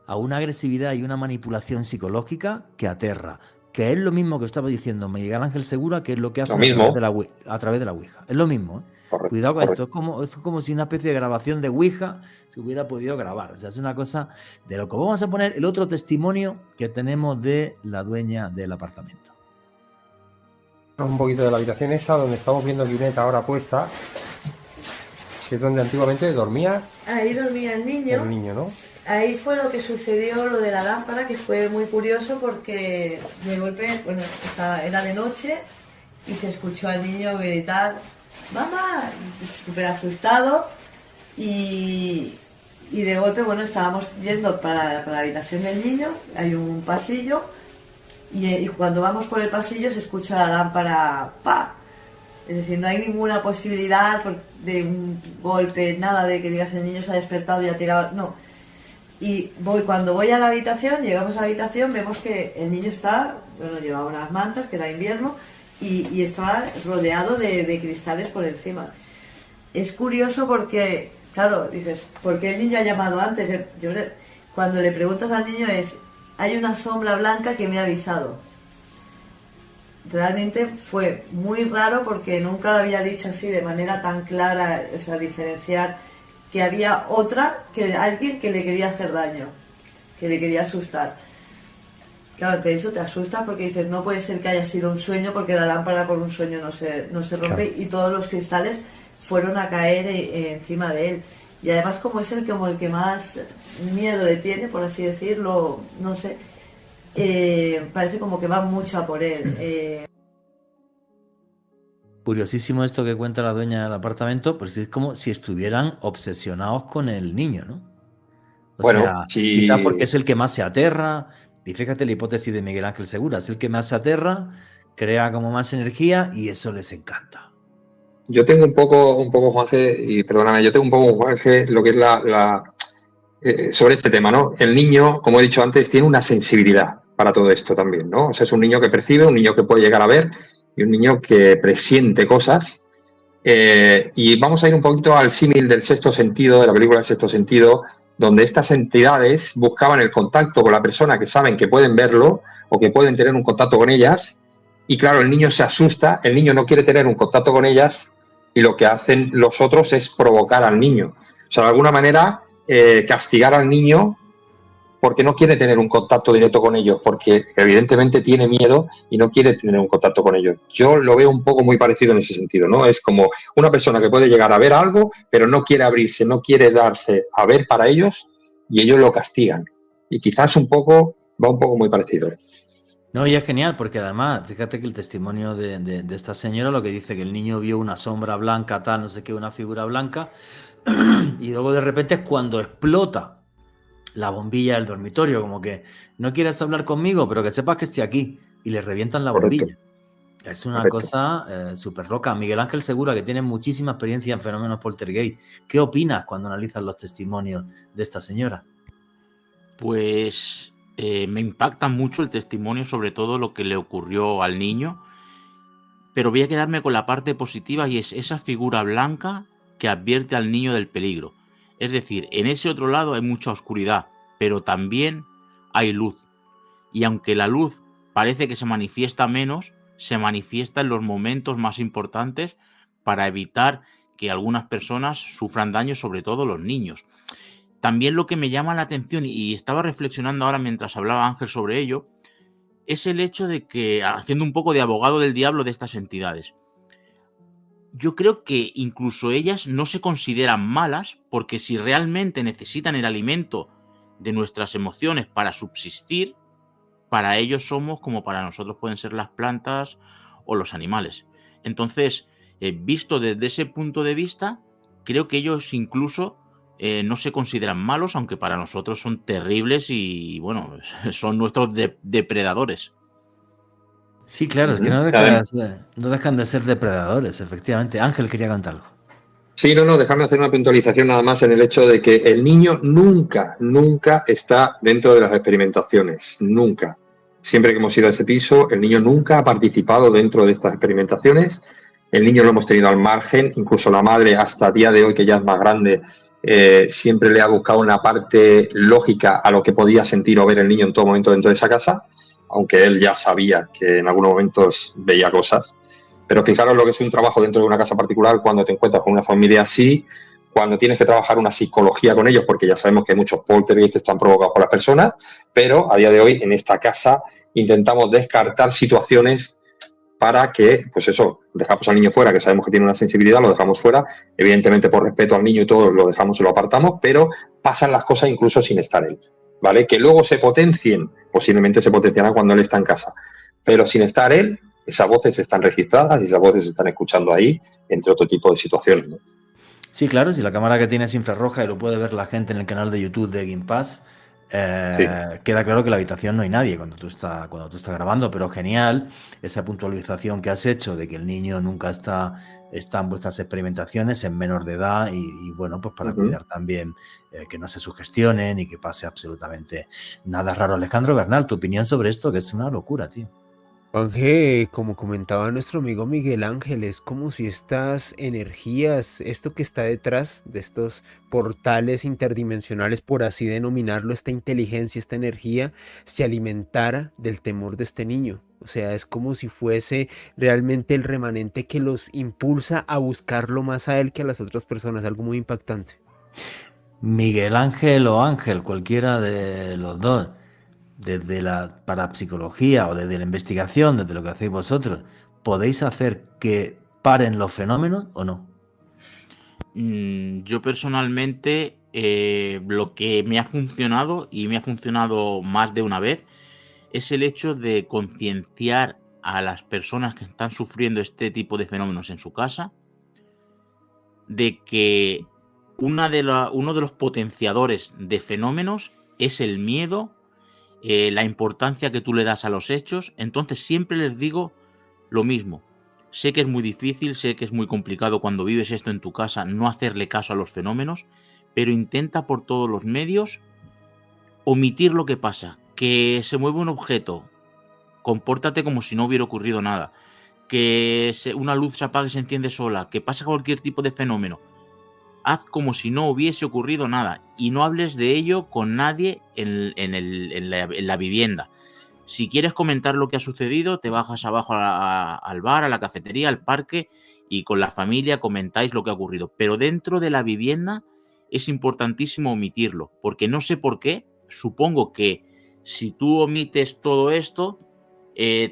S1: A una agresividad y una manipulación psicológica que aterra, que es lo mismo que estaba diciendo Miguel Ángel Segura, que es lo que hace a través de la Ouija. Es lo mismo, ¿eh? Correcto, cuidado con esto, es como si una especie de grabación de Ouija se hubiera podido grabar. O sea, es una cosa de lo que vamos a poner el otro testimonio que tenemos de la dueña del apartamento.
S6: Un poquito de la habitación esa donde estamos viendo Ginette ahora puesta, que es donde antiguamente dormía.
S5: Ahí dormía el niño.
S6: El niño, ¿no?
S5: Ahí fue lo que sucedió, lo de la lámpara, que fue muy curioso porque de golpe, era de noche y se escuchó al niño gritar ¡mamá!, súper asustado, y de golpe, bueno, estábamos yendo para la habitación del niño, hay un pasillo, y cuando vamos por el pasillo se escucha la lámpara ¡pa! Es decir, no hay ninguna posibilidad de un golpe, nada de que digas el niño se ha despertado y ha tirado, no. Y cuando voy a la habitación, llegamos a la habitación, vemos que el niño está, bueno, llevaba unas mantas, que era invierno, y estaba rodeado de cristales por encima. Es curioso porque, claro, dices, ¿por qué el niño ha llamado antes? Cuando le preguntas al niño hay una sombra blanca que me ha avisado. Realmente fue muy raro porque nunca lo había dicho así de manera tan clara, o sea, diferenciar que había alguien que le quería hacer daño, que le quería asustar. Claro, que eso te asusta porque dices, no puede ser que haya sido un sueño, porque la lámpara por un sueño no se rompe, claro. Y todos los cristales fueron a caer encima de él. Y además como es el que más miedo le tiene, por así decirlo, no sé, parece como que va mucho a por él.
S1: Curiosísimo esto que cuenta la dueña del apartamento, pero es como si estuvieran obsesionados con el niño, ¿no?
S3: Bueno,
S1: sea,
S3: sí.
S1: Quizá porque es el que más se aterra, y fíjate la hipótesis de Miguel Ángel Segura, es el que más se aterra, crea como más energía y eso les encanta.
S3: Yo tengo un poco, Juanje, y perdóname, Juanje, lo que es sobre este tema, ¿no? El niño, como he dicho antes, tiene una sensibilidad para todo esto también, ¿no? O sea, es un niño que percibe, un niño que puede llegar a ver y un niño que presiente cosas. Y vamos a ir un poquito al símil del Sexto Sentido, de la película El Sexto Sentido, donde estas entidades buscaban el contacto con la persona que saben que pueden verlo o que pueden tener un contacto con ellas. Y claro, el niño se asusta, el niño no quiere tener un contacto con ellas y lo que hacen los otros es provocar al niño. O sea, de alguna manera, castigar al niño porque no quiere tener un contacto directo con ellos, porque evidentemente tiene miedo y no quiere tener un contacto con ellos. Yo lo veo un poco muy parecido en ese sentido, ¿no? Es como una persona que puede llegar a ver algo, pero no quiere abrirse, no quiere darse a ver para ellos y ellos lo castigan. Y quizás va un poco muy parecido.
S1: No, y es genial, porque además, fíjate que el testimonio de esta señora lo que dice que el niño vio una sombra blanca, tal, no sé qué, una figura blanca, y luego de repente es cuando explota la bombilla del dormitorio, como que no quieres hablar conmigo, pero que sepas que estoy aquí, y le revientan la bombilla. Es una cosa súper loca. Miguel Ángel Segura, que tiene muchísima experiencia en fenómenos poltergeist, ¿qué opinas cuando analizas los testimonios de esta señora?
S4: Pues me impacta mucho el testimonio, sobre todo lo que le ocurrió al niño, pero voy a quedarme con la parte positiva y es esa figura blanca que advierte al niño del peligro. Es decir, en ese otro lado hay mucha oscuridad, pero también hay luz. Y aunque la luz parece que se manifiesta menos, se manifiesta en los momentos más importantes para evitar que algunas personas sufran daño, sobre todo los niños. También lo que me llama la atención, y estaba reflexionando ahora mientras hablaba Ángel sobre ello, es el hecho de que, haciendo un poco de abogado del diablo de estas entidades, yo creo que incluso ellas no se consideran malas, porque si realmente necesitan el alimento de nuestras emociones para subsistir, para ellos somos como para nosotros pueden ser las plantas o los animales. Entonces, visto desde ese punto de vista, creo que ellos incluso no se consideran malos, aunque para nosotros son terribles y, bueno, son nuestros depredadores.
S1: Sí, claro, es que no dejan de ser depredadores, efectivamente. Ángel quería contarlo.
S3: Sí, no, déjame hacer una puntualización nada más en el hecho de que el niño nunca está dentro de las experimentaciones, nunca. Siempre que hemos ido a ese piso, el niño nunca ha participado dentro de estas experimentaciones. El niño lo hemos tenido al margen, incluso la madre hasta el día de hoy, que ya es más grande, siempre le ha buscado una parte lógica a lo que podía sentir o ver el niño en todo momento dentro de esa casa, aunque él ya sabía que en algunos momentos veía cosas. Pero fijaros lo que es un trabajo dentro de una casa particular cuando te encuentras con una familia así, cuando tienes que trabajar una psicología con ellos, porque ya sabemos que muchos poltergeist están provocados por las personas, pero a día de hoy en esta casa intentamos descartar situaciones para que, pues eso, dejamos al niño fuera, que sabemos que tiene una sensibilidad, lo dejamos fuera, evidentemente por respeto al niño y todo lo dejamos y lo apartamos, pero pasan las cosas incluso sin estar él, ¿vale? Que luego se potencien, posiblemente se potenciarán cuando él está en casa, pero sin estar él, esas voces están registradas y esas voces se están escuchando ahí, entre otro tipo de situaciones, ¿no?
S1: Sí, claro, si la cámara que tiene es infrarroja y lo puede ver la gente en el canal de YouTube de Gimpass,
S3: Sí.
S1: queda claro que en la habitación no hay nadie cuando tú estás grabando, pero genial esa puntualización que has hecho de que el niño nunca está en vuestras experimentaciones, en menor de edad y bueno, pues para cuidar también que no se sugestionen y que pase absolutamente nada raro. Alejandro Bernal, tu opinión sobre esto, que es una locura, tío.
S2: Juanje, como comentaba nuestro amigo Miguel Ángel, es como si estas energías, esto que está detrás de estos portales interdimensionales, por así denominarlo, esta inteligencia, esta energía, se alimentara del temor de este niño. O sea, es como si fuese realmente el remanente que los impulsa a buscarlo más a él que a las otras personas, algo muy impactante.
S1: Miguel Ángel o Ángel, cualquiera de los dos, desde la parapsicología o desde la investigación, desde lo que hacéis vosotros, ¿podéis hacer que paren los fenómenos o no?
S4: Yo personalmente, lo que me ha funcionado, y me ha funcionado más de una vez, es el hecho de concienciar a las personas que están sufriendo este tipo de fenómenos en su casa, de que uno de los potenciadores de fenómenos es el miedo, la importancia que tú le das a los hechos. Entonces siempre les digo lo mismo. Sé que es muy difícil, sé que es muy complicado cuando vives esto en tu casa no hacerle caso a los fenómenos, pero intenta por todos los medios omitir lo que pasa. Que se mueve un objeto, compórtate como si no hubiera ocurrido nada. Que una luz se apaga y se enciende sola, que pasa cualquier tipo de fenómeno. Haz como si no hubiese ocurrido nada y no hables de ello con nadie en la vivienda. Si quieres comentar lo que ha sucedido, te bajas abajo al bar, a la cafetería, al parque y con la familia comentáis lo que ha ocurrido. Pero dentro de la vivienda es importantísimo omitirlo, porque no sé por qué, supongo que si tú omites todo esto,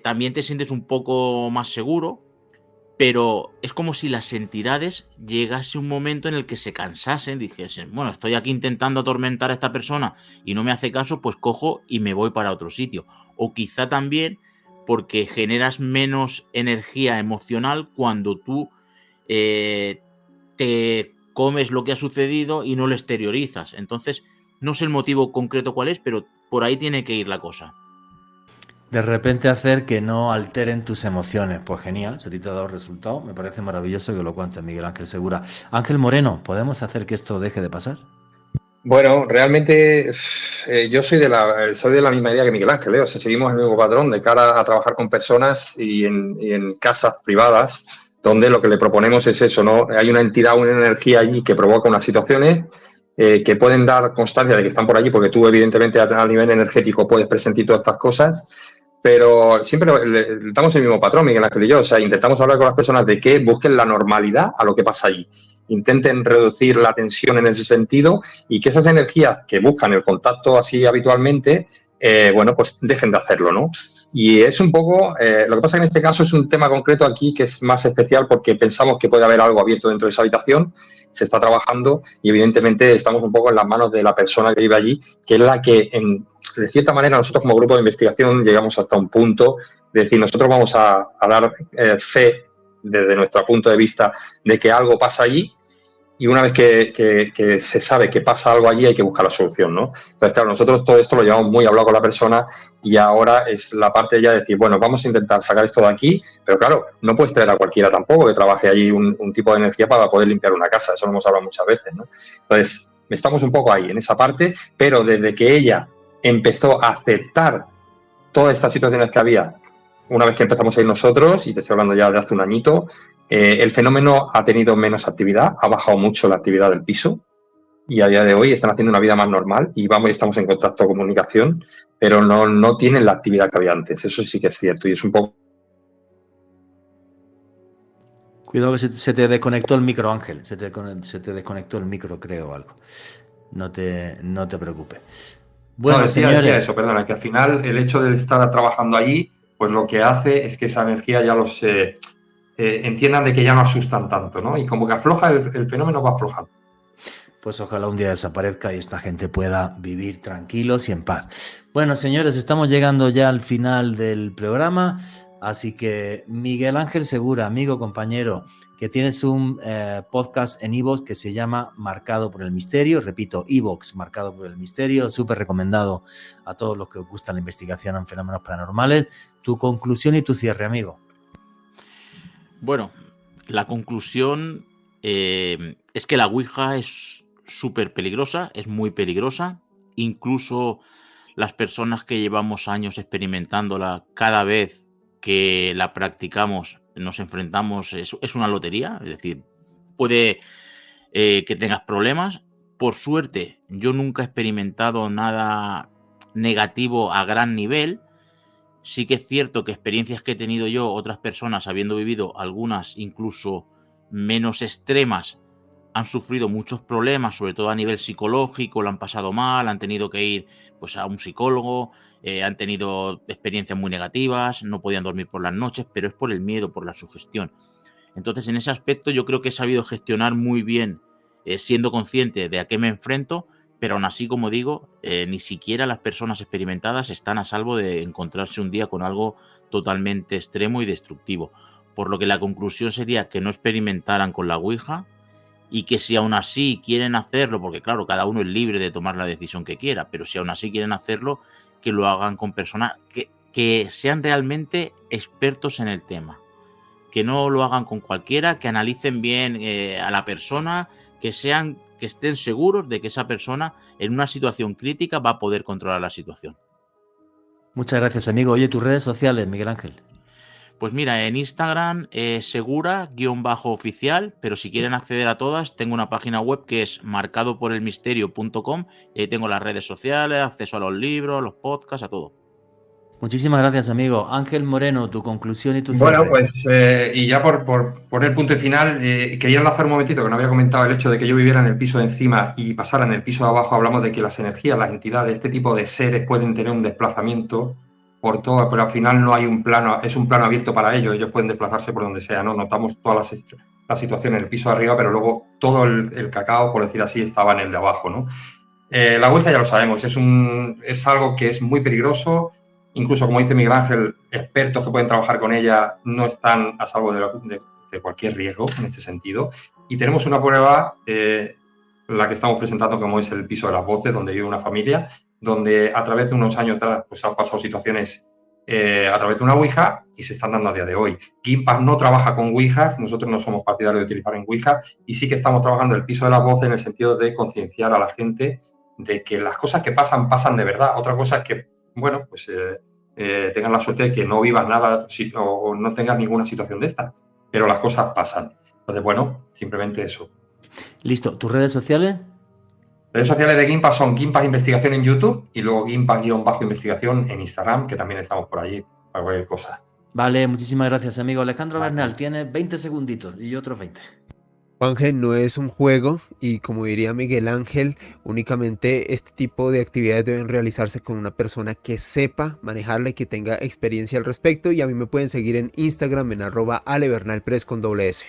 S4: también te sientes un poco más seguro, pero es como si las entidades llegase un momento en el que se cansasen, dijesen, bueno, estoy aquí intentando atormentar a esta persona y no me hace caso, pues cojo y me voy para otro sitio. O quizá también porque generas menos energía emocional cuando tú te comes lo que ha sucedido y no lo exteriorizas. Entonces, no sé el motivo concreto cuál es, pero por ahí tiene que ir la cosa.
S1: De repente hacer que no alteren tus emociones. Pues genial, se te ha dado resultado. Me parece maravilloso que lo cuentes, Miguel Ángel Segura. Ángel Moreno, ¿podemos hacer que esto deje de pasar?
S3: Bueno, realmente yo soy de la misma idea que Miguel Ángel, ¿eh? O sea, seguimos el mismo patrón de cara a trabajar con personas y en casas privadas, donde lo que le proponemos es eso, ¿no? Hay una entidad, una energía allí que provoca unas situaciones que pueden dar constancia de que están por allí, porque tú, evidentemente, a nivel energético puedes presentir todas estas cosas, pero siempre damos el mismo patrón, Miguel Ángel y yo. O sea, intentamos hablar con las personas de que busquen la normalidad a lo que pasa allí. Intenten reducir la tensión en ese sentido y que esas energías que buscan el contacto así habitualmente, bueno, pues dejen de hacerlo, ¿no? Y es un poco, lo que pasa que en este caso es un tema concreto aquí que es más especial porque pensamos que puede haber algo abierto dentro de esa habitación, se está trabajando y evidentemente estamos un poco en las manos de la persona que vive allí, que es la que de cierta manera nosotros como grupo de investigación llegamos hasta un punto de decir, nosotros vamos a dar fe desde nuestro punto de vista de que algo pasa allí y una vez que se sabe que pasa algo allí hay que buscar la solución, ¿no? Entonces, claro, nosotros todo esto lo llevamos muy hablado con la persona y ahora es la parte ya de decir, bueno, vamos a intentar sacar esto de aquí, pero claro, no puedes traer a cualquiera tampoco que trabaje allí un tipo de energía para poder limpiar una casa, eso lo hemos hablado muchas veces, ¿no? Entonces, estamos un poco ahí, en esa parte, pero desde que ella empezó a aceptar todas estas situaciones que había, una vez que empezamos a ir nosotros, y te estoy hablando ya de hace un añito, el fenómeno ha tenido menos actividad, ha bajado mucho la actividad del piso y a día de hoy están haciendo una vida más normal y estamos en contacto, comunicación, pero no tienen la actividad que había antes. Eso sí que es cierto y es un poco...
S1: Cuidado que se te desconectó el micro, Ángel. Se te desconectó el micro, creo, o algo. No te preocupes. Bueno,
S3: decía eso, perdona, que al final el hecho de estar trabajando allí, pues lo que hace es que esa energía ya los entiendan de que ya no asustan tanto, ¿no? Y como que afloja, el fenómeno va aflojando.
S1: Pues ojalá un día desaparezca y esta gente pueda vivir tranquilos y en paz. Bueno, señores, estamos llegando ya al final del programa. Así que Miguel Ángel Segura, amigo, compañero, que tienes un podcast en iVoox que se llama Marcado por el Misterio. Repito, iVoox, Marcado por el Misterio. Súper recomendado a todos los que os gusta la investigación en fenómenos paranormales. Tu conclusión y tu cierre, amigo.
S4: Bueno, la conclusión es que la Ouija es súper peligrosa, es muy peligrosa. Incluso las personas que llevamos años experimentándola, cada vez que la practicamos, nos enfrentamos, es una lotería, es decir, puede que tengas problemas. Por suerte, yo nunca he experimentado nada negativo a gran nivel. Sí que es cierto que experiencias que he tenido yo, otras personas habiendo vivido algunas incluso menos extremas, han sufrido muchos problemas, sobre todo a nivel psicológico, lo han pasado mal, han tenido que ir pues, a un psicólogo, han tenido experiencias muy negativas, no podían dormir por las noches, pero es por el miedo, por la sugestión. Entonces, en ese aspecto yo creo que he sabido gestionar muy bien, siendo consciente de a qué me enfrento, pero aún así, como digo, ni siquiera las personas experimentadas están a salvo de encontrarse un día con algo totalmente extremo y destructivo. Por lo que la conclusión sería que no experimentaran con la Ouija, y que si aún así quieren hacerlo, porque claro, cada uno es libre de tomar la decisión que quiera, pero si aún así quieren hacerlo, que lo hagan con personas que sean realmente expertos en el tema, que no lo hagan con cualquiera, que analicen bien a la persona, que estén seguros de que esa persona en una situación crítica va a poder controlar la situación.
S1: Muchas gracias, amigo. Oye, tus redes sociales, Miguel Ángel.
S4: Pues mira, en Instagram segura_oficial, pero si quieren acceder a todas, tengo una página web que es marcadoporelmisterio.com y ahí tengo las redes sociales, acceso a los libros, los podcasts, a todo.
S1: Muchísimas gracias, amigo. Ángel Moreno, tu conclusión y tu cierre.
S3: Bueno, pues y ya por poner punto final, quería enlazar un momentito que no había comentado el hecho de que yo viviera en el piso de encima y pasara en el piso de abajo. Hablamos de que las energías, las entidades, este tipo de seres pueden tener un desplazamiento por todo, pero al final no hay un plano, es un plano abierto para ellos pueden desplazarse por donde sea, ¿no? Notamos todas las situaciones en el piso de arriba, pero luego todo el cacao, por decir así, estaba en el de abajo, ¿no? La Ouija ya lo sabemos, es algo que es muy peligroso. Incluso, como dice Miguel Ángel, expertos que pueden trabajar con ella no están a salvo de cualquier riesgo en este sentido. Y tenemos una prueba, la que estamos presentando, como es el piso de las voces, donde vive una familia, donde a través de unos años atrás pues, han pasado situaciones a través de una Ouija y se están dando a día de hoy. Gimpact no trabaja con Ouijas, nosotros no somos partidarios de utilizar en Ouija, y sí que estamos trabajando el piso de las voces en el sentido de concienciar a la gente de que las cosas que pasan, pasan de verdad. Otra cosa es que, bueno, pues tengan la suerte de que no vivas nada o no tengas ninguna situación de estas, pero las cosas pasan. Entonces, bueno, simplemente eso.
S1: Listo. ¿Tus redes sociales?
S3: Redes sociales de Gimpact son Gimpact Investigación en YouTube y luego Gimpact_investigación en Instagram, que también estamos por allí para cualquier cosa.
S1: Vale, muchísimas gracias, amigo. Alejandro Bernal, tienes 20 segunditos y yo otros 20.
S2: Juanje, no es un juego y, como diría Miguel Ángel, únicamente este tipo de actividades deben realizarse con una persona que sepa manejarla y que tenga experiencia al respecto. Y a mí me pueden seguir en Instagram en @alebernalpress con _s.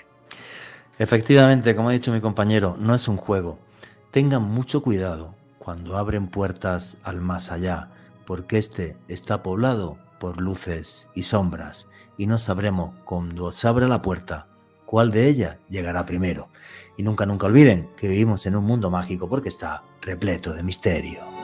S1: Efectivamente, como ha dicho mi compañero, no es un juego. Tengan mucho cuidado cuando abren puertas al más allá, porque este está poblado por luces y sombras, y no sabremos cuando se abra la puerta cuál de ellas llegará primero. Y nunca olviden que vivimos en un mundo mágico porque está repleto de misterio.